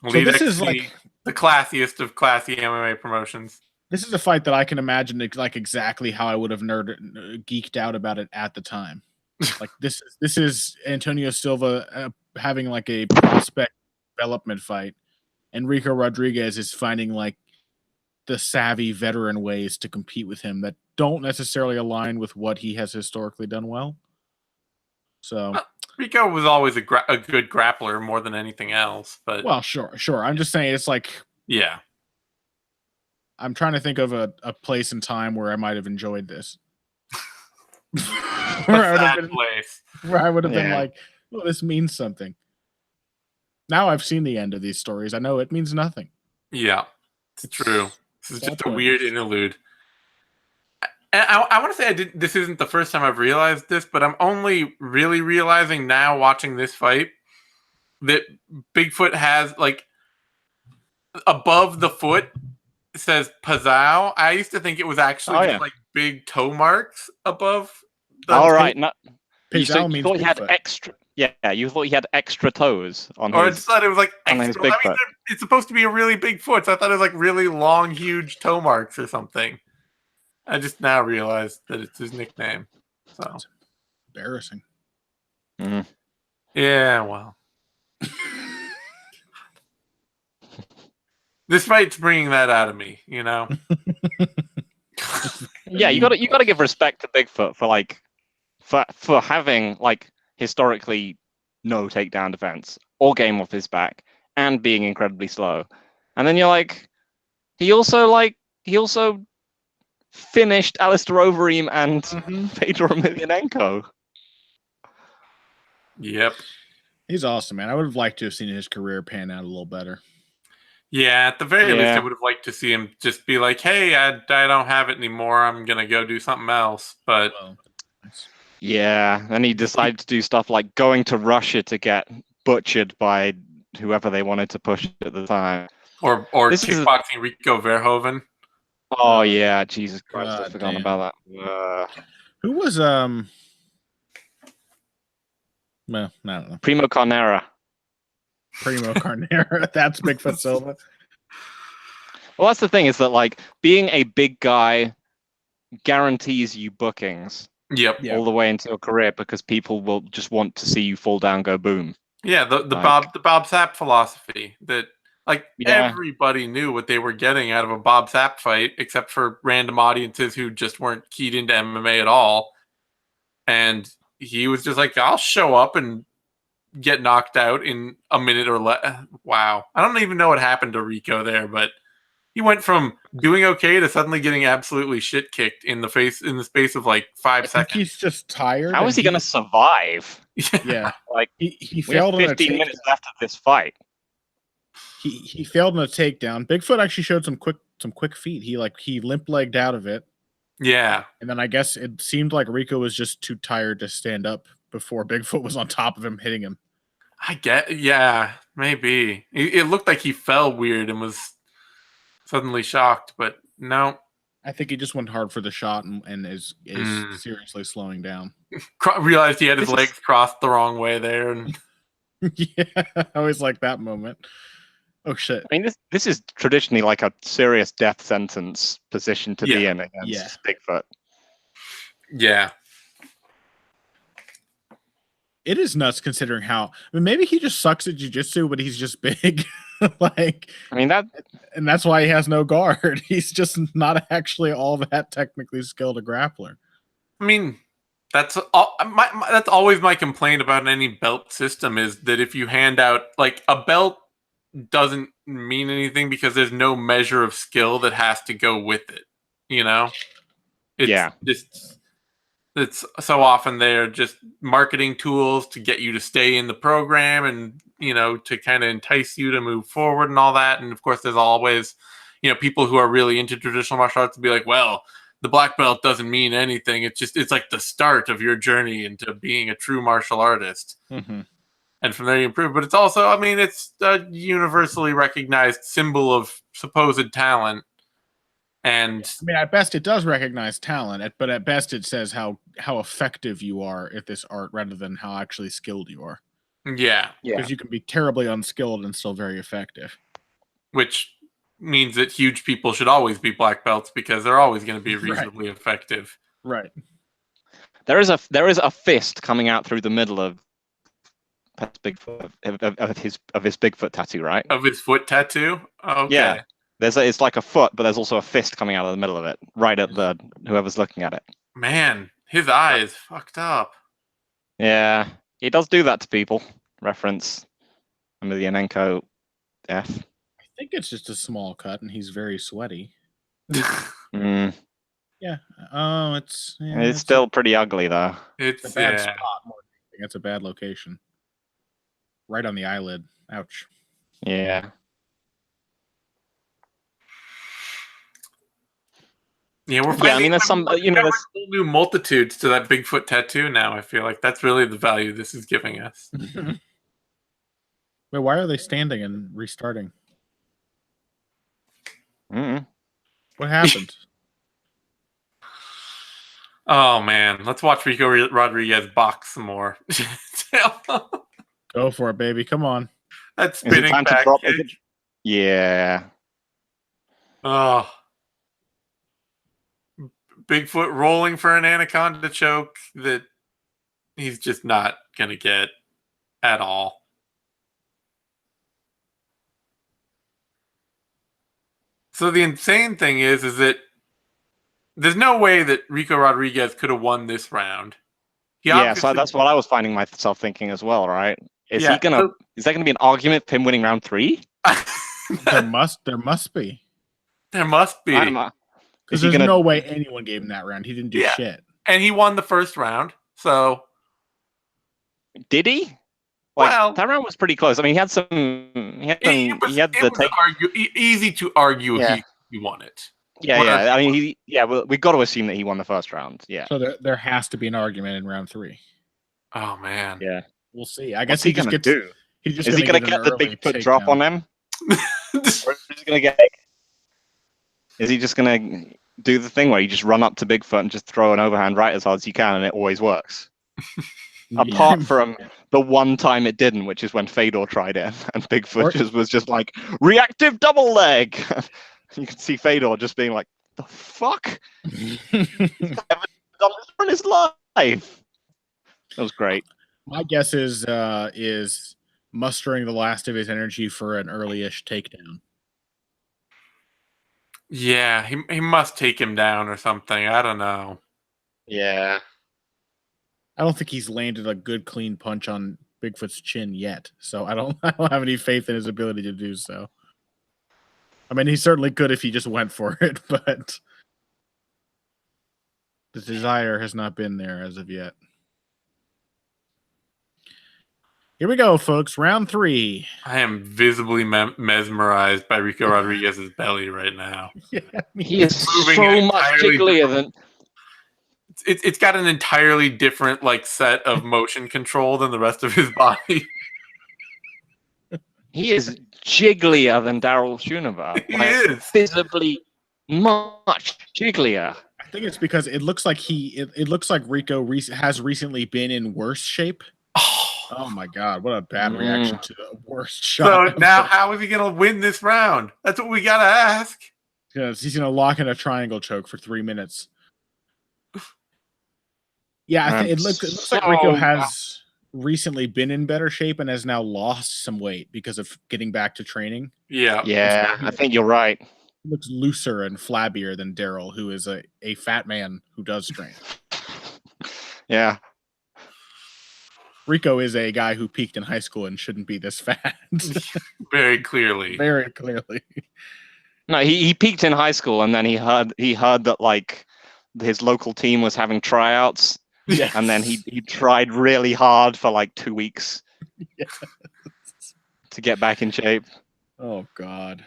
So this is like the classiest of classy MMA promotions. This is a fight that I can imagine like exactly how I would have geeked out about it at the time. Like this is Antonio Silva having like a prospect development fight, and Rico Rodriguez is finding like the savvy veteran ways to compete with him that don't necessarily align with what he has historically done well. So Rico was always a good grappler more than anything else, but sure. I'm just saying it's like I'm trying to think of a place and time where I might have enjoyed this. Where I would have been like, oh, this means something. Now I've seen the end of these stories. I know it means nothing. Yeah, it's true. This is just a weird interlude. And I want to say this isn't the first time I've realized this, but I'm only really realizing now watching this fight that Bigfoot has like above the foot says Pazau. I used to think it was actually just like big toe marks above. All right, you thought Bigfoot. he had extra. Yeah, you thought he had extra toes on or his. I just thought it was like extra. His big foot. It's supposed to be a really big foot, so I thought it was like really long, huge toe marks or something. I just now realized that it's his nickname. So that's embarrassing. Mm-hmm. Yeah, well. This fight's bringing that out of me, you know. Yeah, you got to give respect to Bigfoot for having like historically no takedown defense or game off his back and being incredibly slow. And then you're like, he also finished Alistair Overeem and Fedor Emelianenko. Yep. He's awesome, man. I would have liked to have seen his career pan out a little better. Yeah, at the very least, I would have liked to see him just be like, hey, I don't have it anymore. I'm going to go do something else. But yeah, and he decided to do stuff like going to Russia to get butchered by whoever they wanted to push at the time. Or kickboxing Rico Verhoeven. Oh, yeah. Jesus Christ, I forgot about that. Who was, well, I don't know. Primo Carnera. That's Bigfoot Silva. Well, that's the thing, is that like being a big guy guarantees you bookings all the way into your career because people will just want to see you fall down, go boom. Yeah, the Bob Sapp philosophy that like everybody knew what they were getting out of a Bob Sapp fight except for random audiences who just weren't keyed into MMA at all. And he was just like, I'll show up and get knocked out in a minute or less. Wow. I don't even know what happened to Rico there, but he went from doing okay to suddenly getting absolutely shit kicked in the face in the space of like 5 seconds. He's just tired. How is he going to survive? Yeah. Like he failed on 15 minutes left of this fight. he failed in a takedown. Bigfoot actually showed some quick feet. He limp-legged out of it. Yeah. And then I guess it seemed like Rico was just too tired to stand up before Bigfoot was on top of him, hitting him. Yeah, maybe. It looked like he fell weird and was suddenly shocked, but no. I think he just went hard for the shot and is seriously slowing down. Realized he had his legs crossed the wrong way there. And... yeah, I always like that moment. Oh shit! I mean, this is traditionally like a serious death sentence position to be in against Bigfoot. Yeah. It is nuts considering how. I mean, maybe he just sucks at jiu-jitsu, but he's just big. And that's why he has no guard. He's just not actually all that technically skilled a grappler. I mean, that's always my complaint about any belt system is that if you hand out like a belt doesn't mean anything because there's no measure of skill that has to go with it. You know? It's so often they're just marketing tools to get you to stay in the program and, you know, to kind of entice you to move forward and all that. And of course, there's always, you know, people who are really into traditional martial arts to be like, well, the black belt doesn't mean anything. It's like the start of your journey into being a true martial artist. Mm-hmm. And from there you improve. But it's also, I mean, it's a universally recognized symbol of supposed talent. And I mean, at best, it does recognize talent, but at best, it says how effective you are at this art rather than how actually skilled you are. Yeah. Because you can be terribly unskilled and still very effective. Which means that huge people should always be black belts because they're always going to be reasonably effective. Right. There is a fist coming out through the middle of Bigfoot of his Bigfoot tattoo, right? Of his foot tattoo? Okay. Yeah. It's like a foot, but there's also a fist coming out of the middle of it, right at the whoever's looking at it. Man, his eye is fucked up. Yeah, he does do that to people. Reference Emelianenko F. I think it's just a small cut, and he's very sweaty. Yeah. Oh, it's still pretty ugly though. It's a bad spot. It's a bad location. Right on the eyelid. Ouch. Yeah. Yeah, we're finding, I mean, there's some, you know, there's whole new multitudes to that Bigfoot tattoo now. I feel like that's really the value this is giving us. Wait, why are they standing and restarting? What happened? Oh man, let's watch Rico Rodriguez box some more. Go for it, baby! Come on. That spinning back kick. Yeah. Oh. Bigfoot rolling for an anaconda choke that he's just not going to get at all. So the insane thing is that there's no way that Rico Rodriguez could have won this round. So that's what I was finding myself thinking as well, right? Is there going to be an argument for him winning round 3? There must be. There must be. Because there's no way anyone gave him that round. He didn't do shit. And he won the first round, so... Did he? Well, that round was pretty close. I mean, he had easy to argue he won it. Yeah. I mean, we've got to assume that he won the first round. Yeah. So there has to be an argument in round 3. Oh man. Yeah. We'll see. I guess What's he just gets. Do? Is he going to get the Bigfoot drop on him? Or is he just going to get? Is he just going to do the thing where you just run up to Bigfoot and just throw an overhand right as hard as you can, and it always works? Apart from the one time it didn't, which is when Fedor tried it, and Bigfoot was just like, reactive double leg! You can see Fedor just being like, the fuck? He's never done this in his life! That was great. My guess is mustering the last of his energy for an early-ish takedown. Yeah, he must take him down or something. I don't know. Yeah. I don't think he's landed a good clean punch on Bigfoot's chin yet, so I don't have any faith in his ability to do so. I mean, he certainly could if he just went for it, but the desire has not been there as of yet. Here we go, folks. Round 3. I am visibly mesmerized by Rico Rodriguez's belly right now. Yeah, he is so much jigglier than. It's got an entirely different set of motion control than the rest of his body. He is jigglier than Daryl Schoonover. He is visibly much jigglier. I think it's because it looks like it looks like Rico has recently been in worse shape. Oh my God! What a bad reaction to the worst shot. So now, how is he going to win this round? That's what we got to ask. Because he's going to lock in a triangle choke for 3 minutes. Yeah, I think it looks like Rico has recently been in better shape and has now lost some weight because of getting back to training. Yeah, I think you're right. He looks looser and flabbier than Daryl, who is a fat man who does train. Yeah. Rico is a guy who peaked in high school and shouldn't be this fat. Very clearly. Very clearly. No, he peaked in high school, and then he heard that his local team was having tryouts, and then he tried really hard for 2 weeks to get back in shape. Oh God.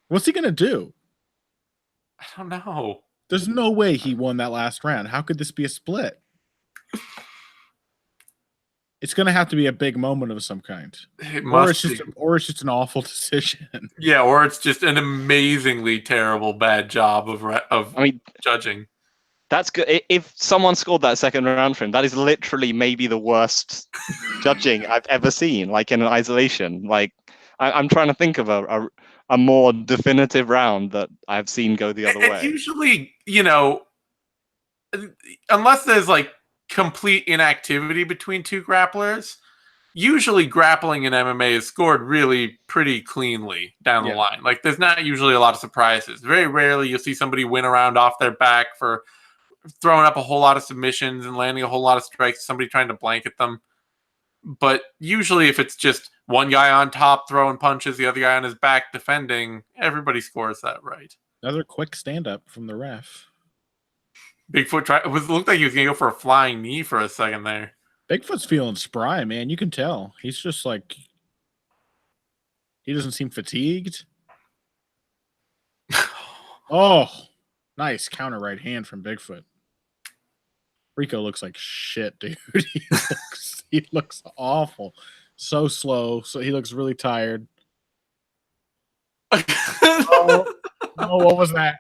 What's he gonna do? I don't know. There's no way he won that last round. How could this be a split? It's going to have to be a big moment of some kind, or it's just an awful decision. Yeah, or it's just an amazingly terrible bad job of judging. That's good. If someone scored that second round for him, that is literally maybe the worst judging I've ever seen. In an isolation, I'm trying to think of a more definitive round that I've seen go the other way. Usually, unless there's complete inactivity between two grapplers, usually grappling in MMA is scored really pretty cleanly down the line. There's not usually a lot of surprises. Very rarely you'll see somebody win a round off their back for throwing up a whole lot of submissions and landing a whole lot of strikes, somebody trying to blanket them. But usually if it's just one guy on top throwing punches, the other guy on his back defending, everybody scores that right. Another quick stand-up from the ref. Bigfoot looked like he was going to go for a flying knee for a second there. Bigfoot's feeling spry, man. You can tell. He's just he doesn't seem fatigued. Oh, nice counter right hand from Bigfoot. Rico looks like shit, dude. He looks awful. So slow. So he looks really tired. Oh, what was that?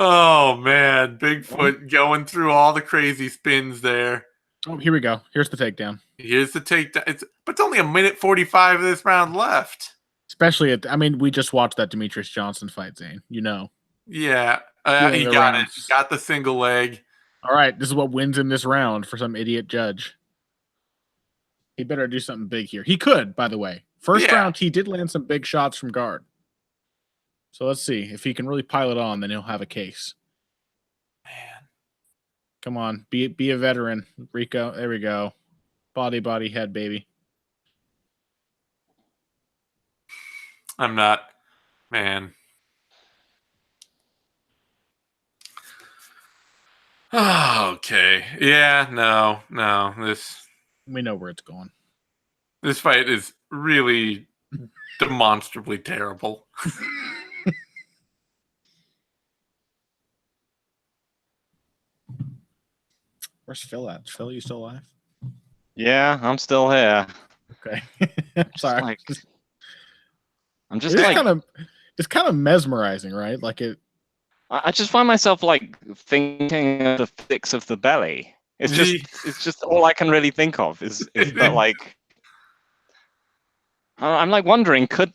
Oh, man. Bigfoot going through all the crazy spins there. Oh, here we go. Here's the takedown. Here's the takedown. But it's only 1:45 of this round left. Especially we just watched that Demetrius Johnson fight, Zane. Yeah. He got it. He got the single leg. All right. This is what wins him this round for some idiot judge. He better do something big here. He could, by the way. First round, he did land some big shots from guard. So let's see. If he can really pile it on, then he'll have a case. Man. Come on. Be a veteran, Rico. There we go. Body, head, baby. I'm not. Man. Oh, okay. Yeah, no. We know where it's going. This fight is really demonstrably terrible. Where's Phil at? Phil, you still alive? Yeah, I'm still here. Okay. Sorry. I'm just it's kind of mesmerizing, right? I just find myself thinking of the physics of the belly. It's just all I can really think of is that I'm wondering could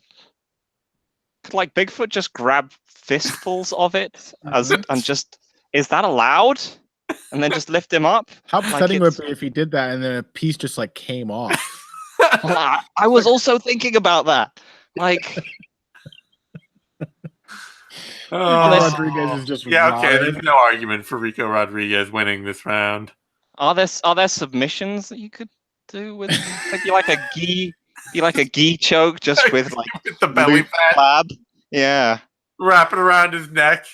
Bigfoot just grab fistfuls of it and just is that allowed? And then just lift him up? How upsetting would it be if he did that and then a piece just came off? I was also thinking about that. Rodriguez is just okay. There's no argument for Rico Rodriguez winning this round. Are there submissions that you could do with a gi choke just with the belly pad? Flab? Yeah, wrap it around his neck.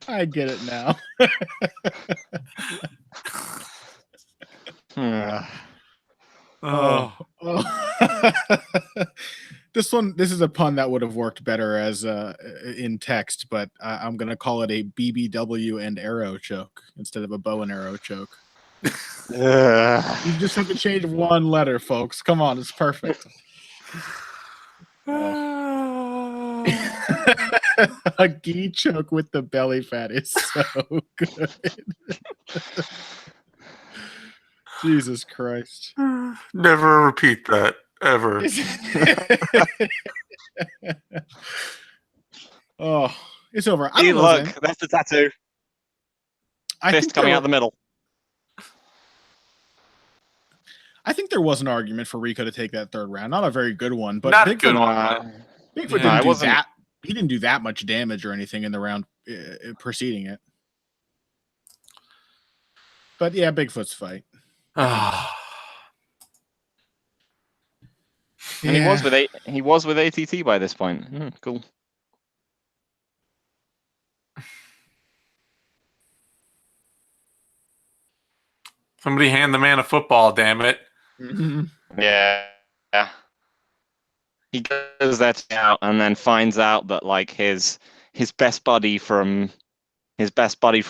I get it now. Oh. This is a pun that would have worked better as in text, but I'm gonna call it a BBW and arrow choke instead of a bow and arrow choke. You just have to change one letter, folks. Come on, it's perfect. A gi choke with the belly fat is so good. Jesus Christ. Never repeat that, ever. Oh, it's over. Hey, look, that's the tattoo. Fist coming out the middle. I think there was an argument for Rico to take that third round. Not a very good one, but not a good one. Bigfoot didn't do that. He didn't do that much damage or anything in the round preceding it. But yeah, Bigfoot's fight. And he was with ATT by this point. Cool. Somebody hand the man a football, damn it. Yeah. He goes that out and then finds out that like his best buddy from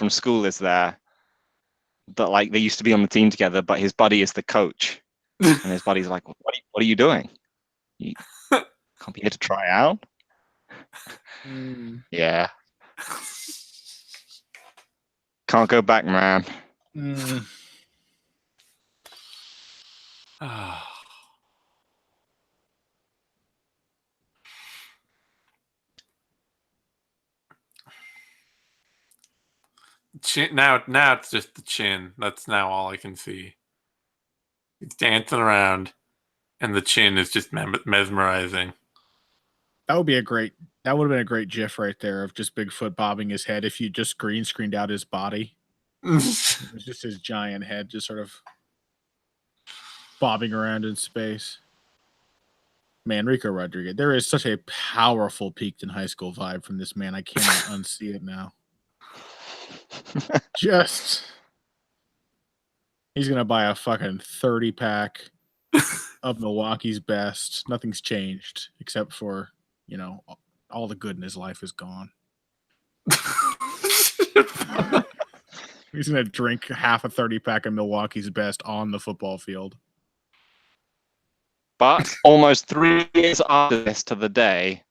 school is there. That like they used to be on the team together, but his buddy is the coach. And his buddy's like, what are you doing? You can't be here to try out? Yeah. Can't go back, man. Chin, now it's just the chin. That's now all I can see. He's dancing around, and the chin is just mesmerizing. That would have been a great GIF right there of just Bigfoot bobbing his head if you just green screened out his body. It was just his giant head just sort of bobbing around in space. Man, Rico Rodriguez. There is such a powerful peaked in high school vibe from this man. I cannot unsee it now. He's gonna buy a fucking 30-pack of Milwaukee's best. Nothing's changed except for, all the good in his life is gone. He's gonna drink half a 30-pack of Milwaukee's best on the football field. But almost 3 years after this to the day,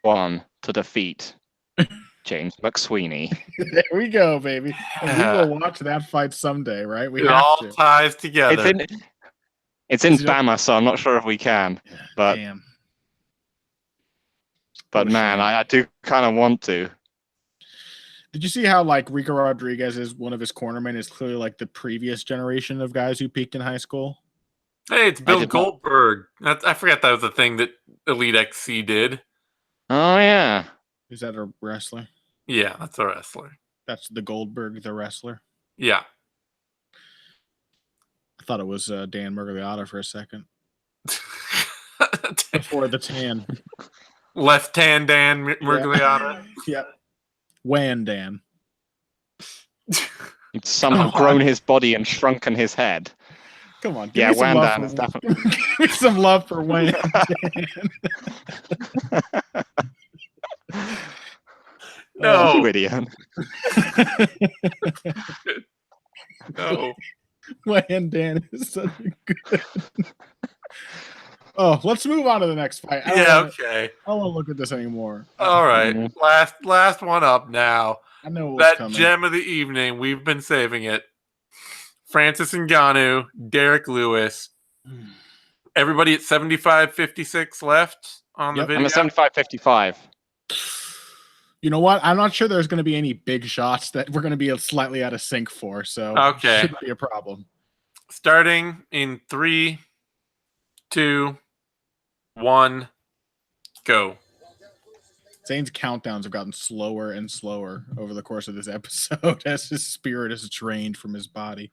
won to defeat James Mcsweeney. There we go, baby. And we will watch that fight someday, right? It all ties together. It's in Bama, so I'm not sure if we can. But damn. But man, I do kind of want to. Did you see how like Rico Rodriguez is one of his cornermen is clearly like the previous generation of guys who peaked in high school? Hey, it's Bill Goldberg. I forgot that was the thing that Elite XC did. Oh yeah. Is that a wrestler? Yeah, that's a wrestler. That's the Goldberg, the wrestler? Yeah. I thought it was Dan Murgliata for a second. Before the tan. Left tan Dan Murgliata? Yeah. Wan Dan. He's somehow grown his body and shrunken his head. Come on. Yeah, Wan Dan is definitely. Give me some love for Wan Dan. No. You idiot. No. Wan Dan is such a good. Oh, let's move on to the next fight. Okay. I don't want to look at this anymore. All right. Last one up now. I know what's coming. Gem of the evening. We've been saving it. Francis Ngannou, Derek Lewis. Everybody at 75.56 left on the video. I'm at 75.55. You know what? I'm not sure there's going to be any big shots that we're going to be slightly out of sync for, so okay. Shouldn't be a problem. Starting in 3, 2, 1, go. Zane's countdowns have gotten slower and slower over the course of this episode as his spirit is drained from his body.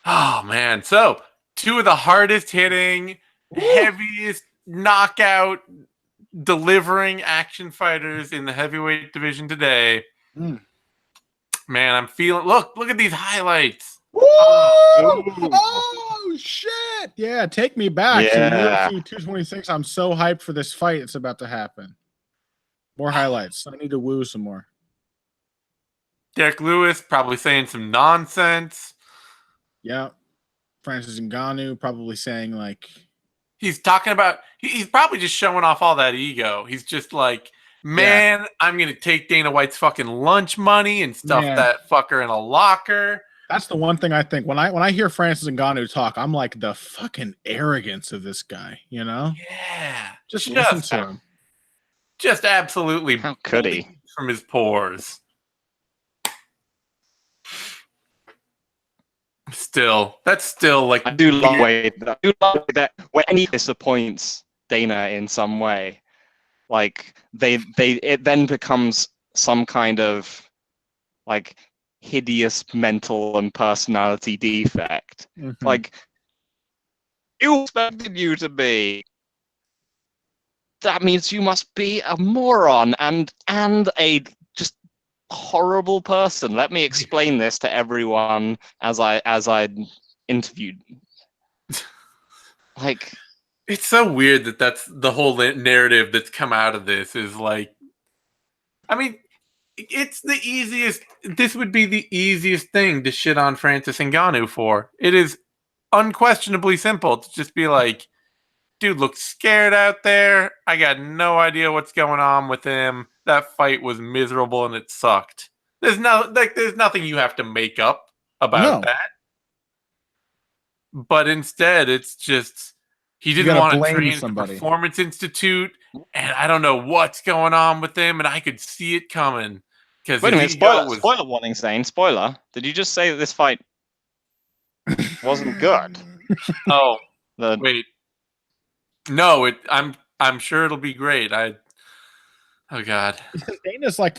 Oh, man. So, 2 of the hardest hitting, heaviest knockout delivering action fighters in the heavyweight division today. Man, I'm feeling. Look at these highlights. Woo! Oh shit! Yeah, take me back to UFC 226. I'm so hyped for this fight. It's about to happen. More highlights. I need to woo some more. Derek Lewis probably saying some nonsense. Yeah, Francis Ngannou probably saying like he's talking about. He's probably just showing off all that ego. He's just like, man, I'm gonna take Dana White's fucking lunch money and stuff that fucker in a locker. That's the one thing I think when I hear Francis Ngannou talk, I'm like the fucking arrogance of this guy, you know? Yeah. Just listen to him. Just absolutely. How could he? From his pores. That's still like I do love that when he disappoints Dana in some way, like it then becomes some kind of like hideous mental and personality defect. Like, you expected you to be. That means you must be a moron and a just horrible person. Let me explain this to everyone as I interviewed. Like, it's so weird that's the whole narrative that's come out of this is like, I mean, it's the easiest. This would be the easiest thing to shit on Francis Ngannou for. It is unquestionably simple to just be like, dude looks scared out there. I got no idea what's going on with him. That fight was miserable and it sucked. There's nothing you have to make up about that. But instead, it's just he didn't want to train at the Performance Institute, and I don't know what's going on with him, and I could see it coming. Wait a minute, spoiler warning, Zane. Spoiler. Did you just say that this fight wasn't good? Oh, wait. No, I'm sure it'll be great. Oh God. Dana's like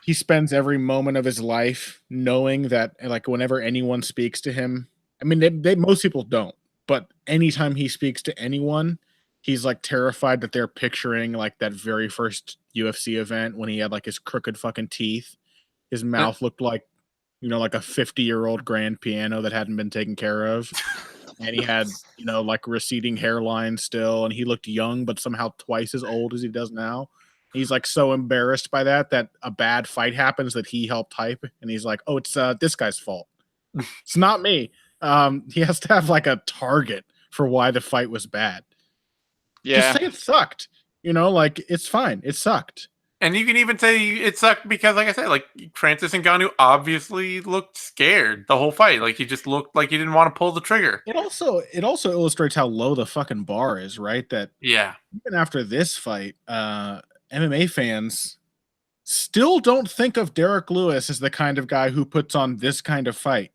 he spends every moment of his life knowing that like whenever anyone speaks to him, I mean most people don't, but anytime he speaks to anyone, he's like terrified that they're picturing like that very first UFC event when he had like his crooked fucking teeth. His mouth looked like, like a 50-year-old grand piano that hadn't been taken care of. And he had, like receding hairline still, and he looked young, but somehow twice as old as he does now. He's like so embarrassed by that a bad fight happens that he helped hype, and he's like, "Oh, it's this guy's fault. It's not me." He has to have like a target for why the fight was bad. Yeah, just say it sucked. Like it's fine. It sucked. And you can even say it sucked because, like I said, like Francis Ngannou obviously looked scared the whole fight. Like he just looked like he didn't want to pull the trigger. It also illustrates how low the fucking bar is, right? That even after this fight, MMA fans still don't think of Derek Lewis as the kind of guy who puts on this kind of fight.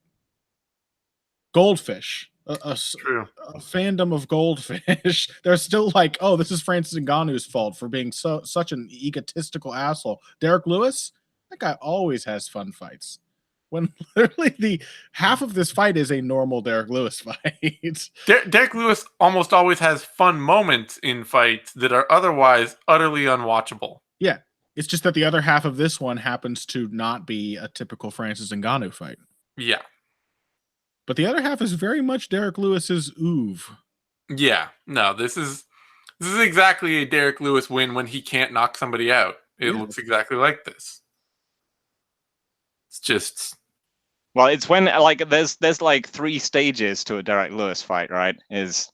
Goldfish. A fandom of Goldfish. They're still like, oh, this is Francis Ngannou's fault for being such an egotistical asshole. Derek Lewis, that guy always has fun fights. When literally the half of this fight is a normal Derek Lewis fight. Derek Lewis almost always has fun moments in fights that are otherwise utterly unwatchable. Yeah, it's just that the other half of this one happens to not be a typical Francis Ngannou fight. Yeah. But the other half is very much Derek Lewis's oeuvre. Yeah, no, this is exactly a Derek Lewis win when he can't knock somebody out. It looks exactly like this. It's just, well, it's when like there's like 3 stages to a Derek Lewis fight, right? Is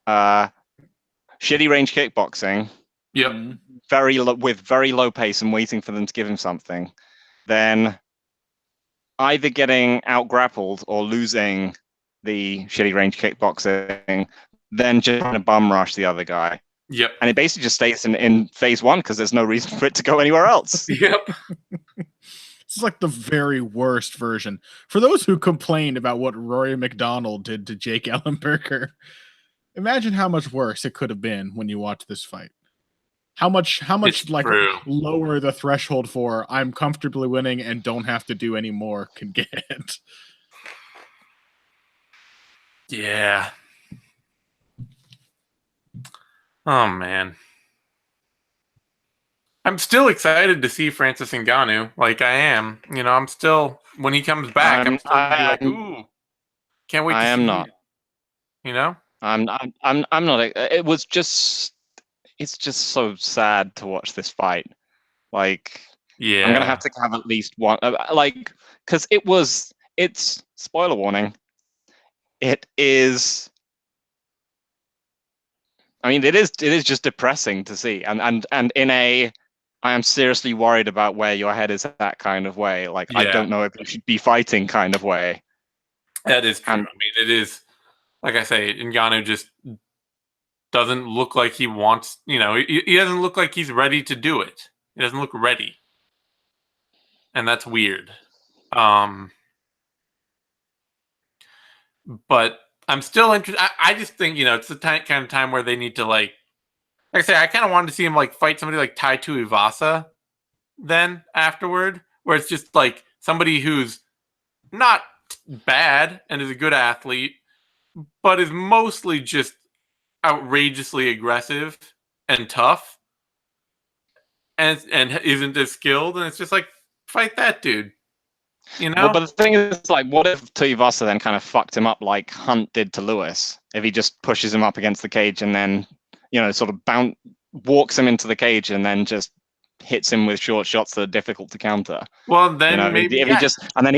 shitty range kickboxing. Yep. With very low pace and waiting for them to give him something. Then either getting out grappled or losing the shitty range kickboxing, then just trying to bum rush the other guy. Yep. And it basically just stays in phase 1 because there's no reason for it to go anywhere else. Yep. This is like the very worst version. For those who complained about what Rory McDonald did to Jake Ellenberger, imagine how much worse it could have been when you watch this fight. How much like lower the threshold for I'm comfortably winning and don't have to do any more can get. Yeah. Oh man. I'm still excited to see Francis Ngannou. Like I am. You know, I'm still when he comes back, I'm still gonna be like, ooh, can't wait to see not. him. You know? I'm not. It's just so sad to watch this fight. Like, Yeah. I'm gonna have to have at least one, because it's spoiler warning. It is. I mean, it is just depressing to see, and in a, I am seriously worried about where your head is at that kind of way. Like, I don't know if you should be fighting kind of way. That is true. I mean, it is, like I say, Ngannou just doesn't look like he wants, he doesn't look like he's ready to do it. He doesn't look ready. And that's weird. But I'm still interested. I just think, it's the kind of time where they need to, like I say, I kind of wanted to see him, like, fight somebody like Tai Tuivasa then afterward, where it's just, like, somebody who's not bad and is a good athlete, but is mostly just outrageously aggressive and tough and isn't as skilled, and it's just like, fight that dude. Well, but the thing is, like, what if Tuivasa then kind of fucked him up like Hunt did to Lewis? If he just pushes him up against the cage and then, sort of walks him into the cage and then just hits him with short shots that are difficult to counter. Well, then maybe if he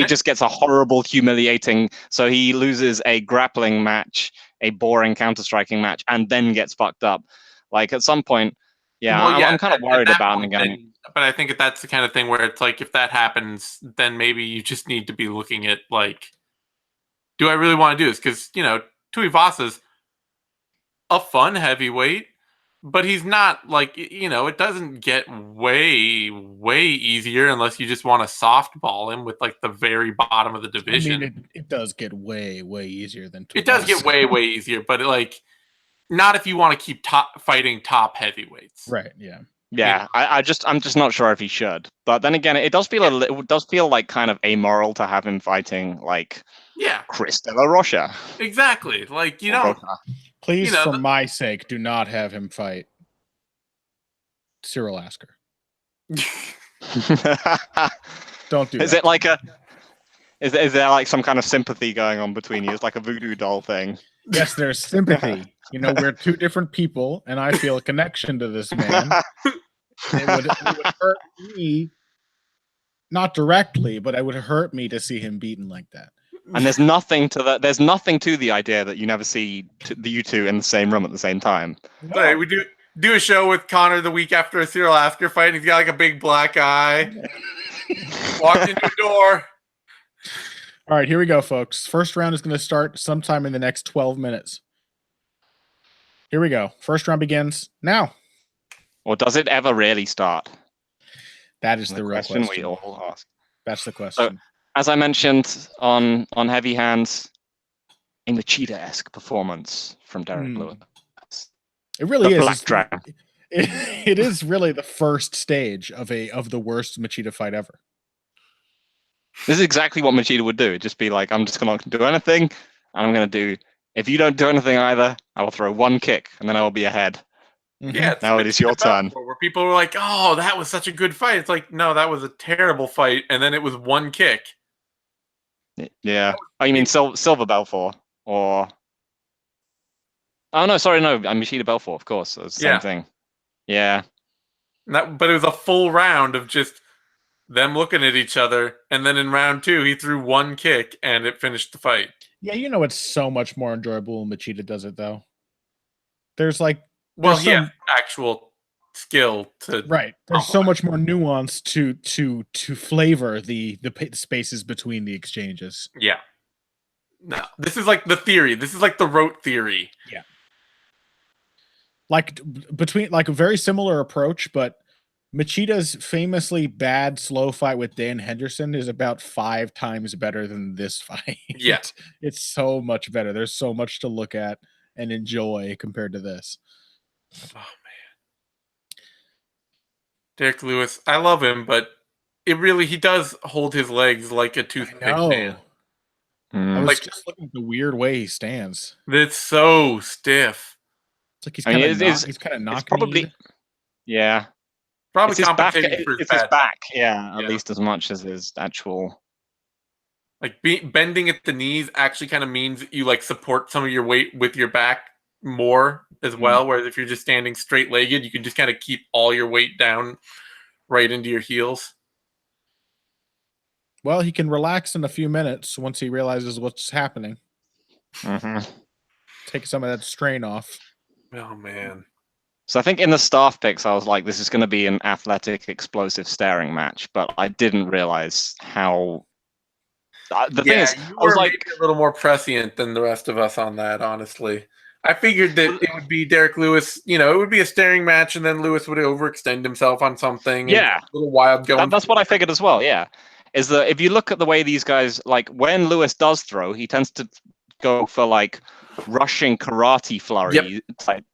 just gets a horrible, humiliating. So he loses a grappling match, a boring counter striking match, and then gets fucked up. Like at some point, I'm kind of worried about him again. But I think that's the kind of thing where it's like, if that happens, then maybe you just need to be looking at, like, do I really want to do this? Because, Tuivasa's a fun heavyweight, but he's not, like, it doesn't get way, way easier unless you just want to softball him with, like, the very bottom of the division. I mean, it does get way, way easier than Tuivasa. It does get way, way easier, but, like, not if you want to keep fighting top heavyweights. Right, yeah. Yeah, I'm just not sure if he should. But then again, it does feel like kind of amoral to have him fighting like Chris De La Rocha. Exactly. Like, please, for my sake, do not have him fight Cyril Asker. Don't do that. Is it like is there like some kind of sympathy going on between you? It's like a voodoo doll thing. Yes, there's sympathy. We're two different people, and I feel a connection to this man. It would hurt me, not directly, but it would hurt me to see him beaten like that. And there's nothing to that. There's nothing to the idea that you never see you two in the same room at the same time. No. Right, we do a show with Connor the week after a Cyril Asker fight. And he's got like a big black eye. Walked into the door. All right, here we go, folks. First round is going to start sometime in the next 12 minutes. Here we go. First round begins now. Or does it ever really start? That is the real question we all ask. That's the question. So, as I mentioned on Heavy Hands, a Machida-esque performance from Derek Lewis. It really is. Black Dragon. It is really the first stage of the worst Machida fight ever. This is exactly what Machida would do. It'd just be like, I'm just going to do anything, and I'm going to do. If you don't do anything either, I will throw one kick, and then I will be ahead. Yeah. Now it is your turn. Where people were like, "Oh, that was such a good fight." It's like, no, that was a terrible fight, and then it was one kick. Yeah. Oh, you mean Silver Belfort or? Oh no, sorry, no, I'm Machida Belfort, of course. It's the same thing. Yeah. But it was a full round of just them looking at each other, and then in round 2, he threw one kick, and it finished the fight. Yeah, it's so much more enjoyable when Machida does it, though. There's he has actual skill to right. There's so much more nuance to flavor the spaces between the exchanges. Yeah. No, this is like the theory. This is like the rote theory. Yeah. Like a very similar approach, but Machida's famously bad slow fight with Dan Henderson is about 5 times better than this fight. Yeah. It's so much better. There's so much to look at and enjoy compared to this. Oh, man. Derek Lewis, I love him, but he does hold his legs like a toothpick man. I was just looking at the weird way he stands. It's so stiff. It's like he's I mean, kind of it's knock probably kneed. yeah. Probably It's his back. compensating for his It's his bad back. Yeah, Yeah. at least as much as his actual. Like bending at the knees actually kind of means you like support some of your weight with your back more as well. Whereas if you're just standing straight legged, you can just kind of keep all your weight down right into your heels. Well, he can relax in a few minutes once he realizes what's happening. Take some of that strain off. Oh man. So I think in the staff picks, I was like, this is going to be an athletic, explosive staring match, but I didn't realize how. The thing is, you I was were like, maybe a little more prescient than the rest of us on that, honestly. I figured that it would be Derek Lewis, it would be a staring match, and then Lewis would overextend himself on something. Yeah. And a little wild going. That's what I figured as well. Yeah, is that if you look at the way these guys, like when Lewis does throw, he tends to go for like rushing karate flurry type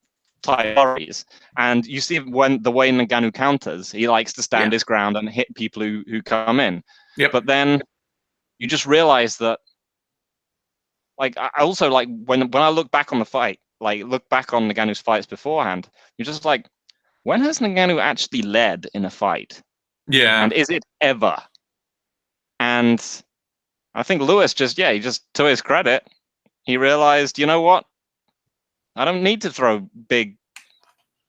flurries, and you see when the way Ngannou counters, he likes to stand his ground and hit people who come in. Yep. But then you just realize that, like, I also like when I look back on the fight, like look back on Ngannou's fights beforehand, you're just like, when has Ngannou actually led in a fight? Yeah. And is it ever? And I think Lewis just to his credit, he realized, you know what? I don't need to throw big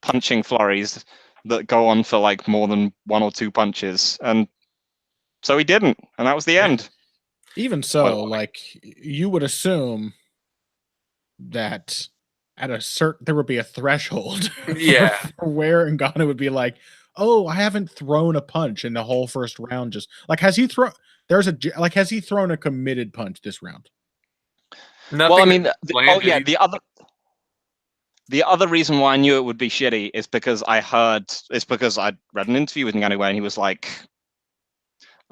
punching flurries that go on for like more than one or two punches. And so he didn't. And that was the end. Even so, like you would assume that at a certain, there would be a threshold for where Ngannou would be like, oh, I haven't thrown a punch in the whole first round. Just like, has he thrown a committed punch this round? Nothing. Well, I mean, the other reason why I knew it would be shitty is because I read an interview with Ngannou where he was like,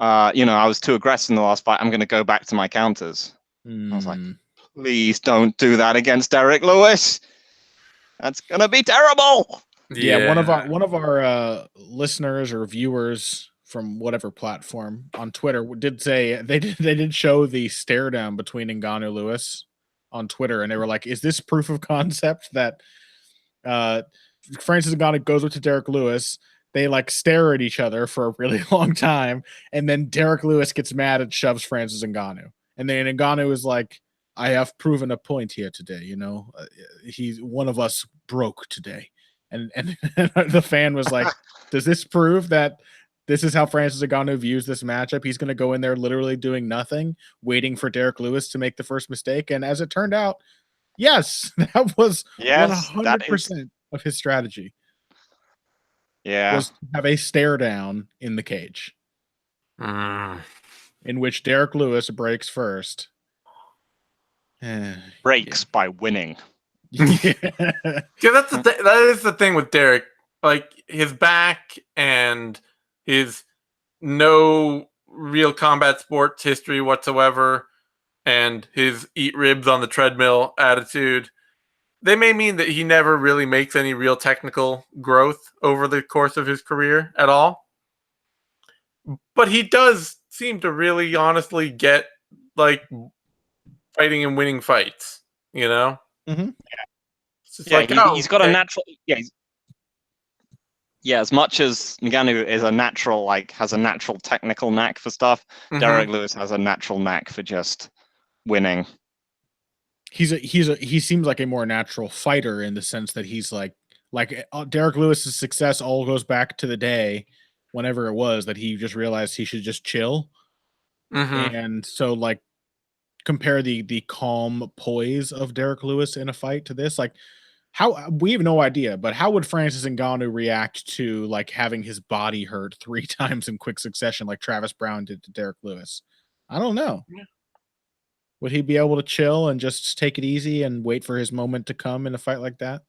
I was too aggressive in the last fight. I'm going to go back to my counters. I was like, please don't do that against Derek Lewis. That's going to be terrible. Yeah, one of our listeners or viewers from whatever platform on Twitter did say they did show the stare down between Ngannou and Lewis on Twitter, and they were like, "Is this proof of concept that Francis Ngannou goes up to Derek Lewis? They like stare at each other for a really long time, and then Derek Lewis gets mad and shoves Francis Ngannou, and then Ngannou is like, I have proven a point here today. He's one of us broke today." And the fan was like, does this prove that this is how Francis Ngannou views this matchup? He's going to go in there literally doing nothing, waiting for Derek Lewis to make the first mistake. And as it turned out, yes, that was 100% of his strategy. Yeah. Was to have a stare down in the cage in which Derek Lewis breaks first. Breaks by winning. That is the thing with Derek. Like his back and his no real combat sports history whatsoever, and his eat ribs on the treadmill attitude, they may mean that he never really makes any real technical growth over the course of his career at all. But he does seem to really honestly get like fighting and winning fights, Mm-hmm. He's got a natural. As much as Ngannou is a natural, has a natural technical knack for stuff, Derek Lewis has a natural knack for just winning. He seems like a more natural fighter in the sense that he's like Derek Lewis's success all goes back to the day, whenever it was, that he just realized he should just chill. And so compare the calm poise of Derek Lewis in a fight to this, how we have no idea, but how would Francis Ngannou react to having his body hurt 3 times in quick succession like Travis Brown did to Derek Lewis? I don't know. Yeah. Would he be able to chill and just take it easy and wait for his moment to come in a fight like that?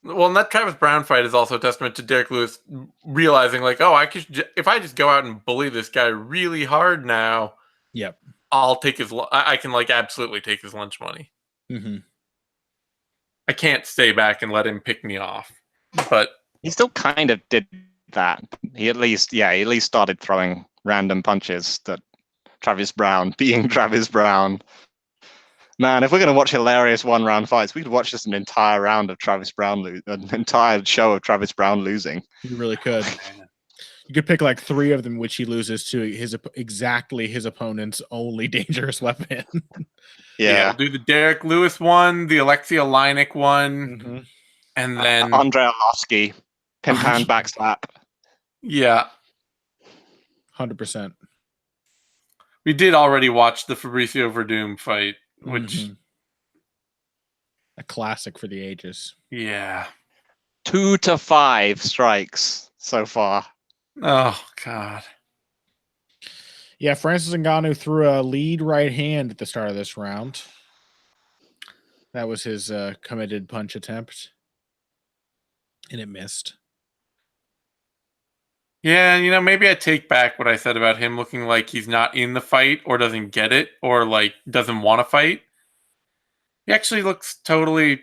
Well, and that Travis Brown fight is also a testament to Derek Lewis realizing if I just go out and bully this guy really hard now, yep, I can absolutely take his lunch money. I can't stay back and let him pick me off. But he still kind of did that. He at least started throwing random punches that Travis Brown, being Travis Brown, Man, if we're going to watch hilarious one-round fights, we could watch just an entire round of an entire show of Travis Brown losing. You really could. You could pick like 3 of them, which he loses to exactly his opponent's only dangerous weapon. Yeah. We'll do the Derek Lewis one, the Alexei Oleinik one, and then Andrei Arlovsky, pin hand backslap. Yeah. 100%. We did already watch the Fabricio Verdum fight, which a classic for the ages. Yeah. 2 to 5 strikes so far. Oh God. Yeah, Francis Ngannou threw a lead right hand at the start of this round. That was his committed punch attempt. And it missed. Yeah, you know, maybe I take back what I said about him looking like he's not in the fight or doesn't get it or like doesn't want to fight. He actually looks totally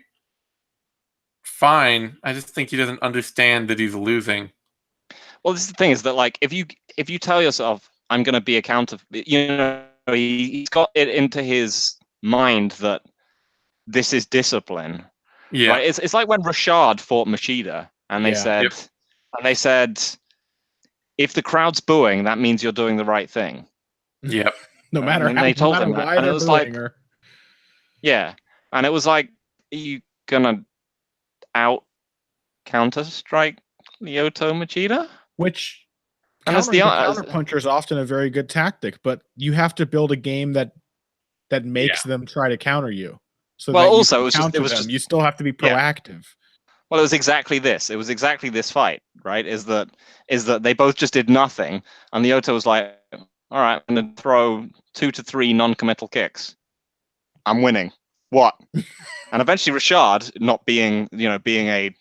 fine. I just think he doesn't understand that he's losing. Well, this is the thing is that like if you tell yourself I'm going to be a counter, you know, he's got it into his mind that this is discipline. Yeah, right? It's like when Rashad fought Machida, and they said, if the crowd's booing, that means you're doing the right thing. Yep. No matter how they told him why that, and it was like, her. Yeah, and it was like, are you gonna out counter strike Lyoto Machida? Which and the counter puncher is often a very good tactic, but you have to build a game that makes them try to counter you. So well, that also it was just you still have to be proactive. Yeah. Well, it was exactly this. It was exactly this fight, right? Is that they both just did nothing, and Lyoto was like, "All right, I'm going to throw 2 to 3 non-committal kicks. I'm winning. What?" And eventually, Rashad, not being a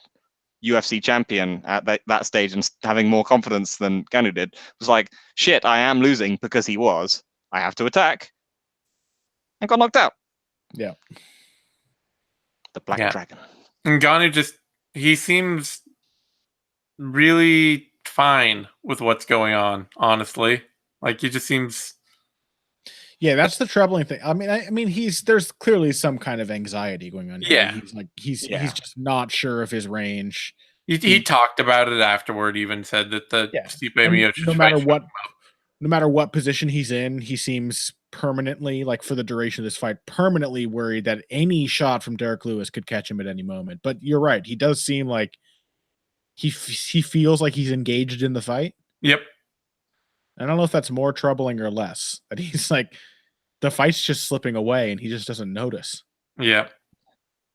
UFC champion at that stage and having more confidence than Ngannou did, was like, "Shit, I am losing because he was. I have to attack," and got knocked out. Yeah. The Black Dragon. Ngannou he seems really fine with what's going on, honestly. Like he just seems. Yeah, that's the troubling thing. I mean, there's clearly some kind of anxiety going on. Yeah, he's just not sure of his range. He talked about it afterward. Even said that the Stipe Miocic no matter what position he's in, he seems permanently, like for the duration of this fight, permanently worried that any shot from Derek Lewis could catch him at any moment. But you're right. He does seem like he feels like he's engaged in the fight. Yep. I don't know if that's more troubling or less. That he's like, the fight's just slipping away and he just doesn't notice. Yeah.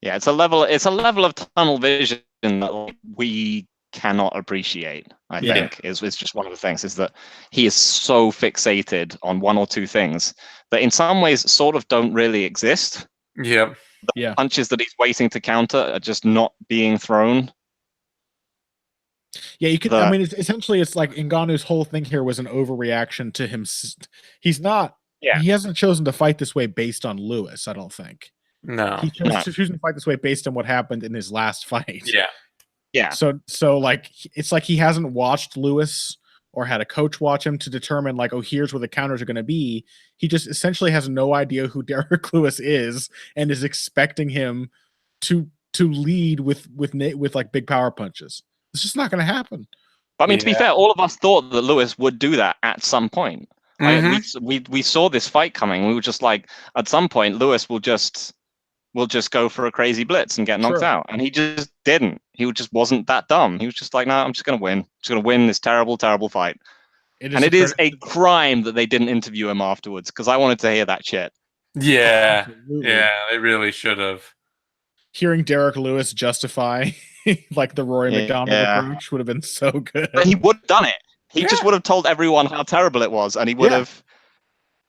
Yeah, it's a level of tunnel vision that we cannot appreciate. I think is just one of the things, is that he is so fixated on 1 or 2 things that in some ways sort of don't really exist. Yeah. The punches that he's waiting to counter are just not being thrown. Yeah, you could. I mean, essentially, it's like Ngannou's whole thing here was an overreaction to him. He's not. Yeah. He hasn't chosen to fight this way based on Lewis. I don't think. No. He chose to fight this way based on what happened in his last fight. Yeah. Yeah. So like it's like he hasn't watched Lewis or had a coach watch him to determine like, oh, here's where the counters are going to be. He just essentially has no idea who Derek Lewis is and is expecting him to lead with like big power punches. It's just not going to happen. But I mean, to be fair, all of us thought that Lewis would do that at some point. We saw this fight coming. We were just like, at some point, Lewis will just go for a crazy blitz and get knocked out. And he just didn't. He just wasn't that dumb. He was just like, no, I'm just going to win. I'm just going to win this terrible, terrible fight. It is a crime that they didn't interview him afterwards, because I wanted to hear that shit. Yeah. Yeah, they really should have. Hearing Derek Lewis justify like the Rory McDonald approach would have been so good. But he would have done it. He just would have told everyone how terrible it was, and he would have.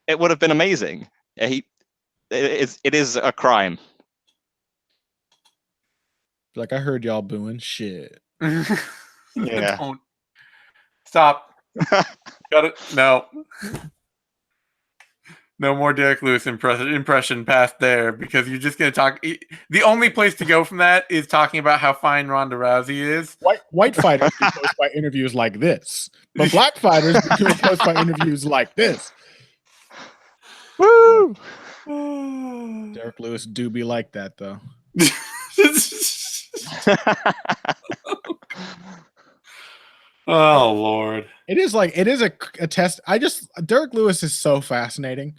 It would have been amazing. It is a crime. Like, I heard y'all booing shit. Don't. Stop. Got it. No. No more Derek Lewis impression past there, because you're just going to talk. The only place to go from that is talking about how fine Ronda Rousey is. White fighters do post-fight interviews like this, but black fighters do post-fight interviews like this. Woo! Derek Lewis do be like that though. Oh Lord. It is a test. Derek Lewis is so fascinating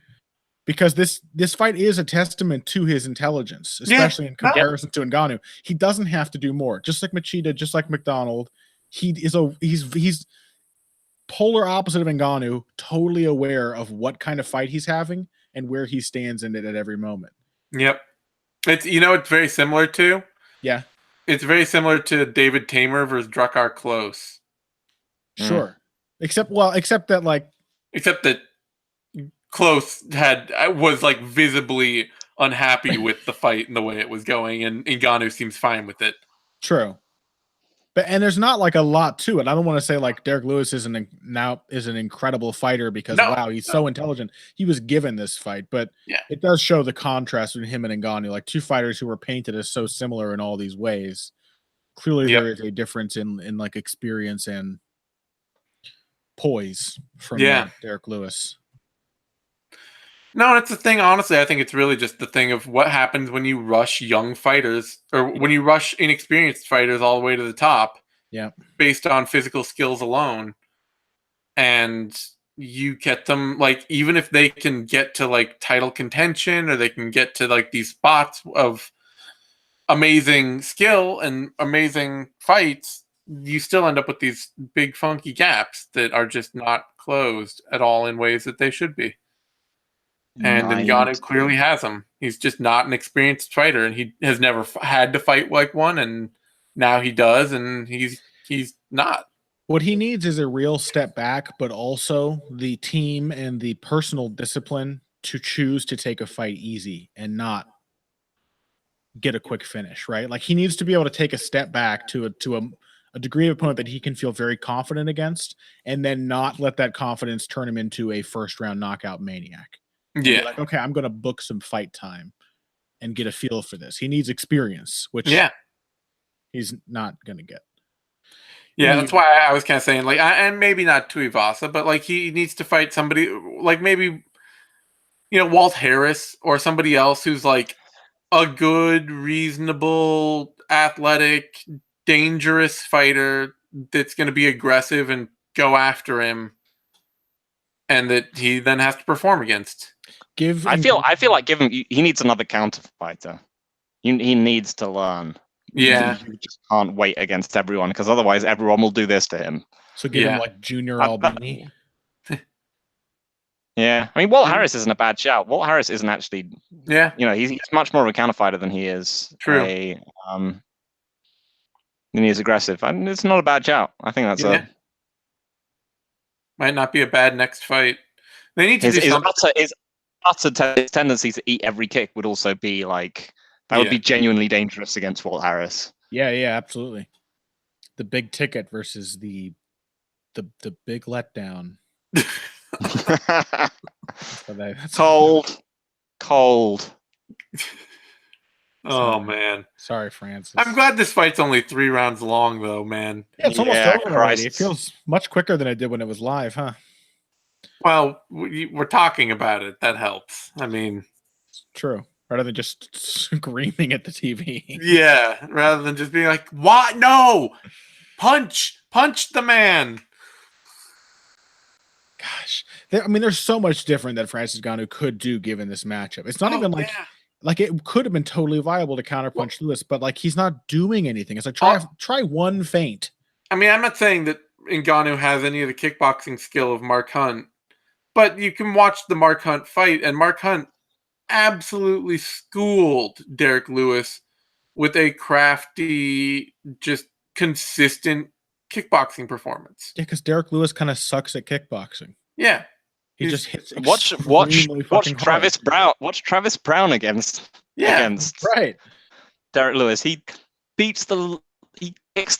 because this fight is a testament to his intelligence, especially in comparison to Ngannou. He doesn't have to do more. Just like Machida, just like McDonald, he's polar opposite of Ngannou, totally aware of what kind of fight he's having and where he stands in it at every moment. Yep. It's very similar to? Yeah. It's very similar to David Tamer versus Drakkar Klose. Sure. Except that Klose was like visibly unhappy with the fight and the way it was going, and Ngannou seems fine with it. True. And there's not like a lot to it. I don't want to say like Derek Lewis is an incredible fighter because he's so intelligent. He was given this fight, but it does show the contrast between him and Ngannou, like two fighters who were painted as so similar in all these ways. Clearly, there is a difference in like experience and poise from Derek Lewis. No, it's the thing. Honestly, I think it's really just the thing of what happens when you rush young fighters or when you rush inexperienced fighters all the way to the top. Yeah. Based on physical skills alone. And you get them, like, even if they can get to like title contention or they can get to like these spots of amazing skill and amazing fights, you still end up with these big funky gaps that are just not closed at all in ways that they should be. And Ngannou clearly has them. He's just not an experienced fighter, and he has never had to fight like one, and now he does, and he's not. What he needs is a real step back, but also the team and the personal discipline to choose to take a fight easy and not get a quick finish, right? Like he needs to be able to take a step back to a degree of opponent that he can feel very confident against, and then not let that confidence turn him into a first-round knockout maniac. Yeah. Like, okay, I'm going to book some fight time and get a feel for this. He needs experience, which he's not going to get. Yeah, that's why I was kind of saying, like, and maybe not Tuivasa, but like he needs to fight somebody like maybe, Walt Harris or somebody else who's like a good, reasonable, athletic, dangerous fighter that's going to be aggressive and go after him, and that he then has to perform against. I feel like he needs another counter fighter. He needs to learn. Yeah. You just can't wait against everyone because otherwise everyone will do this to him. So give him like Junior Albini. Yeah. I mean, Walt Harris isn't a bad shout. Walt Harris isn't actually. Yeah. He's much more of a counter fighter than he is. True. Than he is aggressive. And it's not a bad shout. I think that's might not be a bad next fight. They need to do something. His tendency to eat every kick would also be like that would be genuinely dangerous against Walt Harris. Yeah, absolutely. The big ticket versus the big letdown. Cold. Oh man. Sorry, Francis. I'm glad this fight's only 3 rounds long though, man. Yeah, it's almost over already. It feels much quicker than it did when it was live, huh? Well, we're talking about it. That helps. I mean, it's true. Rather than just screaming at the TV. Yeah, rather than just being like, "What? No! Punch the man!" Gosh, there's so much different that Francis Ngannou could do given this matchup. It's not even like it could have been totally viable to counterpunch Lewis, but like he's not doing anything. It's like try one feint. I mean, I'm not saying that Ngannou has any of the kickboxing skill of Mark Hunt, but you can watch the Mark Hunt fight, and Mark Hunt absolutely schooled Derek Lewis with a crafty, just consistent kickboxing performance. Yeah, because Derek Lewis kind of sucks at kickboxing. Yeah. He just hits. Watch Travis Brown. Watch Travis Brown against right Derek Lewis. He kicks the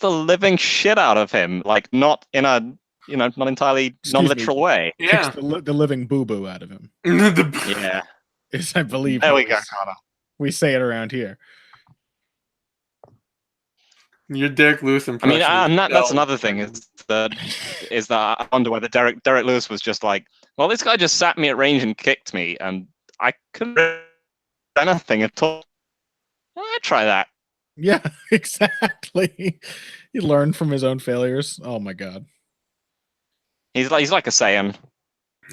living shit out of him, like not in a not entirely non-literal way. Yeah, kicks the living boo-boo out of him. Yeah, I believe. There we go, Connor. We say it around here. You're Derek Lewis impression. I mean, that's another thing is that I wonder whether Derek Lewis was just like, well, this guy just sat me at range and kicked me, and I couldn't do anything at all. I'd try that. Yeah, exactly. He learned from his own failures. Oh my god. He's like a Saiyan.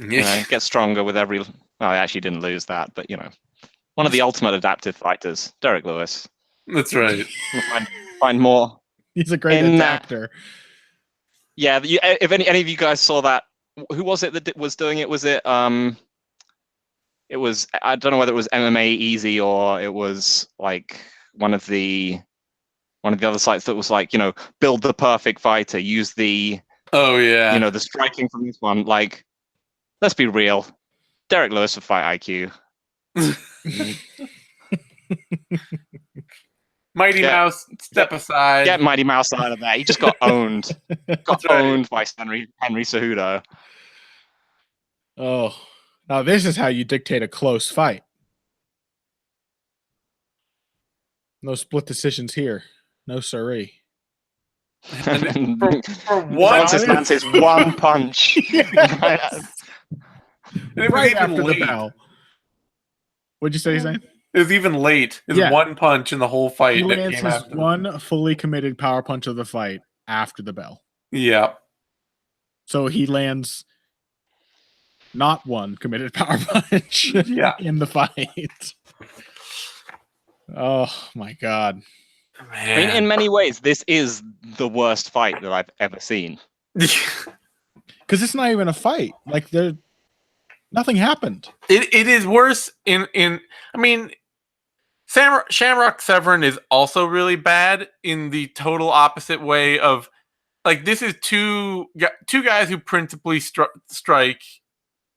You know, gets stronger with every. Well, I actually didn't lose that, but you know, one of the ultimate adaptive fighters, Derek Lewis. That's right. Find more. He's a great adapter. Yeah, if any of you guys saw that, who was it that was doing it? Was it It was, I don't know whether it was MMA Easy or it was like one of the other sites that was like, you know, build the perfect fighter, use the you know, the striking from this one. Like, let's be real, Derek Lewis with fight IQ. Mighty Mouse, step aside. Get Mighty Mouse out of there. He just got owned. Owned by Henry Cejudo. Oh, now this is how you dictate a close fight. No split decisions here. No siree. For one, Francis one punch. Yes. It was Right even after late. the bell. What'd you say, Zane? It was even late. It was one punch in the whole fight. He that lands came his after. one fully committed power punch of the fight after the bell. Yeah. So he lands not one committed power punch in the fight. Oh my god. Man. I mean, in many ways, this is the worst fight that I've ever seen. Because it's not even a fight. Like nothing happened. It is worse in I mean, Shamrock Severin is also really bad in the total opposite way of, like, this is two guys who principally strike,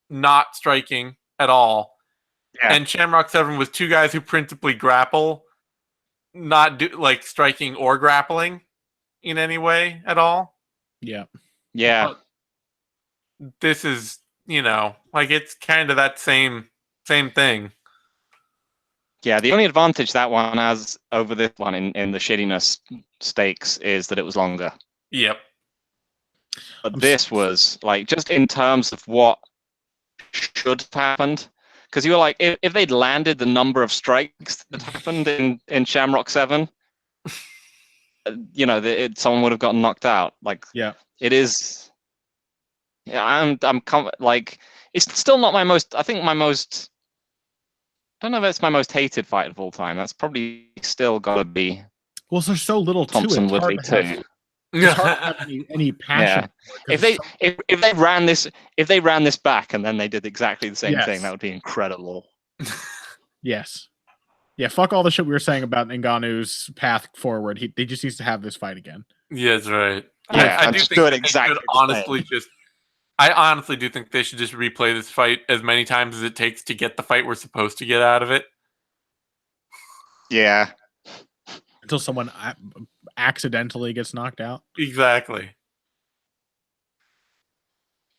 not striking at all. Yeah. And Shamrock Severin was two guys who principally grapple, not like striking or grappling in any way at all. Yeah. Yeah. But this is, you know, like, it's kind of that same thing. Yeah, the only advantage that one has over this one in the shittiness stakes is that it was longer. Yep. But this was, like, just in terms of what should have happened, because you were like, if they'd landed the number of strikes that happened in Shamrock 7, you know, someone would have gotten knocked out. Like, yeah, it is. Yeah, like, it's still not my most. I think my most. I don't know if it's my most hated fight of all time. That's probably still got to be. Well, there's so little Thompson to it. Woodley too. It's hard to have any passion. Yeah. If they ran this back and then they did exactly the same thing, that would be incredible. Yes. Yeah, fuck all the shit we were saying about Ngannou's path forward. He just needs to have this fight again. Yeah, that's right. Yeah, I do think exactly I honestly do think they should just replay this fight as many times as it takes to get the fight we're supposed to get out of it. Yeah. Until someone accidentally gets knocked out. Exactly.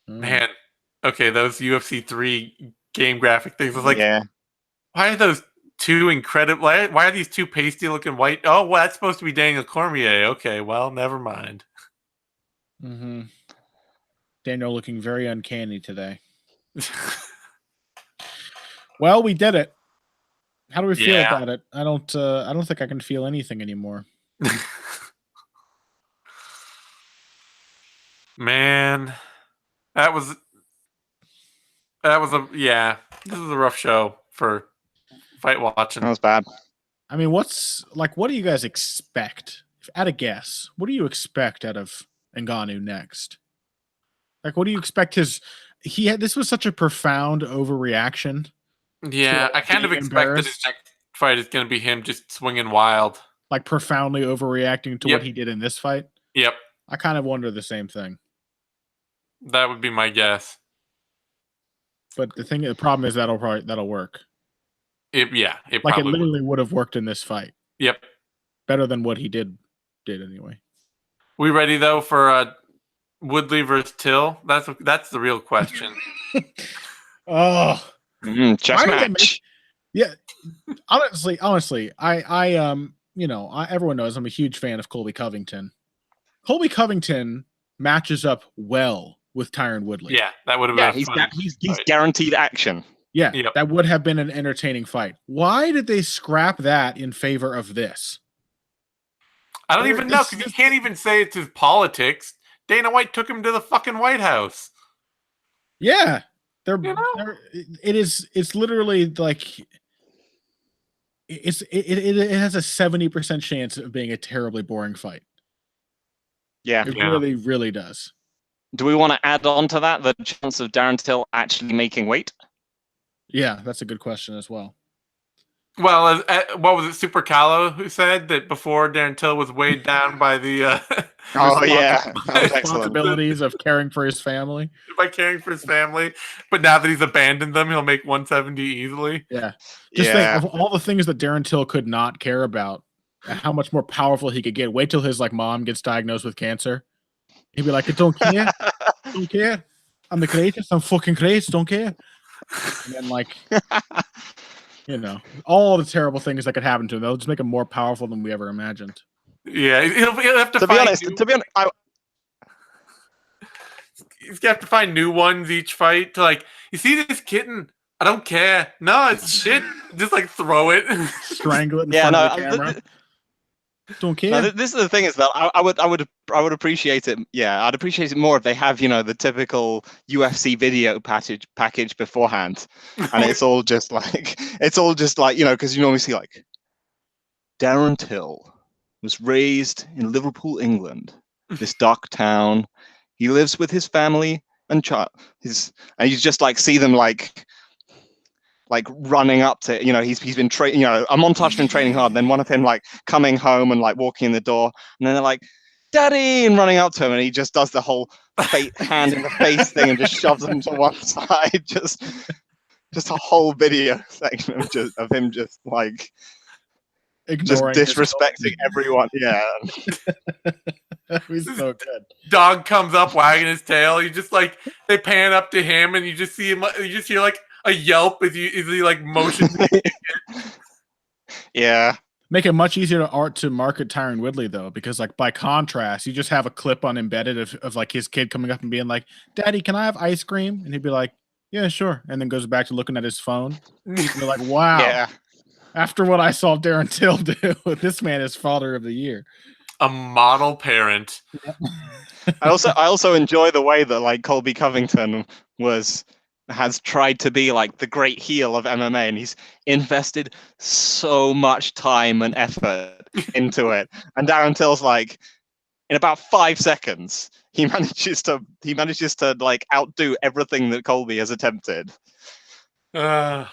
Man. Okay, those UFC 3 game graphic things. I was like, why are those two incredible? Why are these two pasty looking white? Oh, well, that's supposed to be Daniel Cormier. Okay, well, never mind. Mm-hmm. Daniel looking very uncanny today. Well, we did it. How do we feel about it? I don't think I can feel anything anymore. Man, that was this is a rough show for fight watching. That was bad. I mean, what do you guys expect? At a guess, what do you expect out of Ngannou next? Like, what do you expect this was such a profound overreaction. Yeah, I kind of expect that his next fight is going to be him just swinging wild. Like, profoundly overreacting to what he did in this fight? Yep. I kind of wonder the same thing. That would be my guess. But the problem is that'll work. It literally would have worked in this fight. Yep. Better than what he did anyway. We ready, though, for Woodley versus Till? That's the real question. Oh, chess match. Yeah, honestly, everyone knows I'm a huge fan of Colby Covington. Colby Covington matches up well with Tyron Woodley. Yeah, that would have been. He's guaranteed action. Yeah, Yep. that would have been an entertaining fight. Why did they scrap that in favor of this? I don't even know, because you can't even say it's his politics. Dana White took him to the fucking White House. Yeah. You know? It's literally like it has a 70% chance of being a terribly boring fight. Yeah. It really, really does. Do we want to add on to that the chance of Darren Till actually making weight? Yeah, that's a good question as well. Well, what was it, Super Callow, who said that before Darren Till was weighed down by the responsibilities of caring for his family. By caring for his family, but now that he's abandoned them, he'll make 170 easily. Yeah. Just think of all the things that Darren Till could not care about, how much more powerful he could get. Wait till his mom gets diagnosed with cancer. He'd be like, I don't care. Don't care. I'm the greatest. I'm fucking great. Don't care. And then all the terrible things that could happen to him, they'll just make him more powerful than we ever imagined. Yeah, he'll have to be honest, he's got to find new ones each fight to you see this kitten? I don't care. No, it's shit. Just throw it. Strangle it in front of the camera. Don't care. No, this is the thing is that I would appreciate it. Yeah, I'd appreciate it more if they have the typical UFC video package beforehand, and it's all just because you normally see Darren Till was raised in Liverpool, England, this dark town. He lives with his family and child. And you just see them running up to he's been training, a montage of him training hard, then one of him coming home and walking in the door, and then they're like, Daddy, and running up to him, and he just does the whole hand in the face thing and just shoves him to one side. Just a whole video section of him just ignoring, just disrespecting everyone. Yeah. He's so good. Dog comes up wagging his tail. You just they pan up to him, and you just see him. You just hear a yelp as he motions. Yeah. Make it much easier to market Tyron Woodley though, because by contrast, you just have a clip on embedded of his kid coming up and being like, "Daddy, can I have ice cream?" And he'd be like, "Yeah, sure," and then goes back to looking at his phone. And you're like, "Wow." Yeah. After what I saw Darren Till do, this man is father of the year. A model parent. I also enjoy the way that Colby Covington has tried to be the great heel of MMA, and he's invested so much time and effort into it. And Darren Till's in about 5 seconds, he manages to outdo everything that Colby has attempted. Next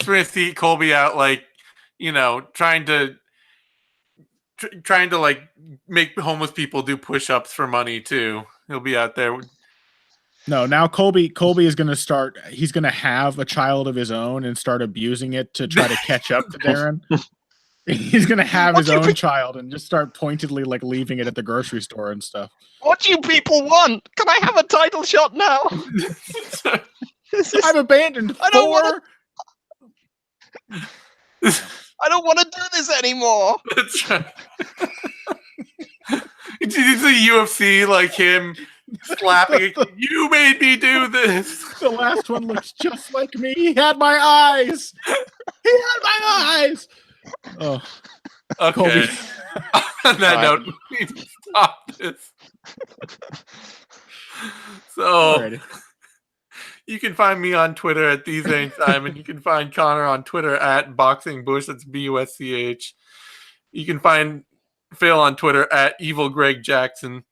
we're gonna see Colby out trying to make homeless people do push-ups for money too. He'll be out there. No, now Colby is going to start. He's going to have a child of his own and start abusing it to try to catch up to Darren. He's going to have his own child and just start pointedly leaving it at the grocery store and stuff. What do you people want? Can I have a title shot now? I've abandoned I don't want to do this anymore. That's right. It's a UFC him slapping. You made me do this. The last one looks just like me. He had my eyes. Oh, okay. On that note, we need to stop this. So, alrighty. You can find me on Twitter at TheZaneSimon. You can find Connor on Twitter at BoxingBush. That's BUSCH. You can find Phil on Twitter at EvilGregJackson.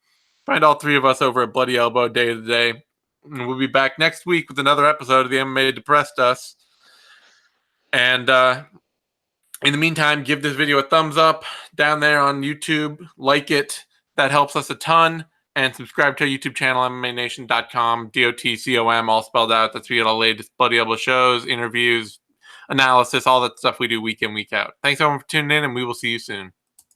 Find all three of us over at Bloody Elbow Day to Day. And we'll be back next week with another episode of the MMA Depressed Us. And in the meantime, give this video a thumbs up down there on YouTube. Like it. That helps us a ton. And subscribe to our YouTube channel, MMANation.com, DOTCOM, all spelled out. That's where you get all the latest Bloody Elbow shows, interviews, analysis, all that stuff we do week in, week out. Thanks everyone for tuning in, and we will see you soon.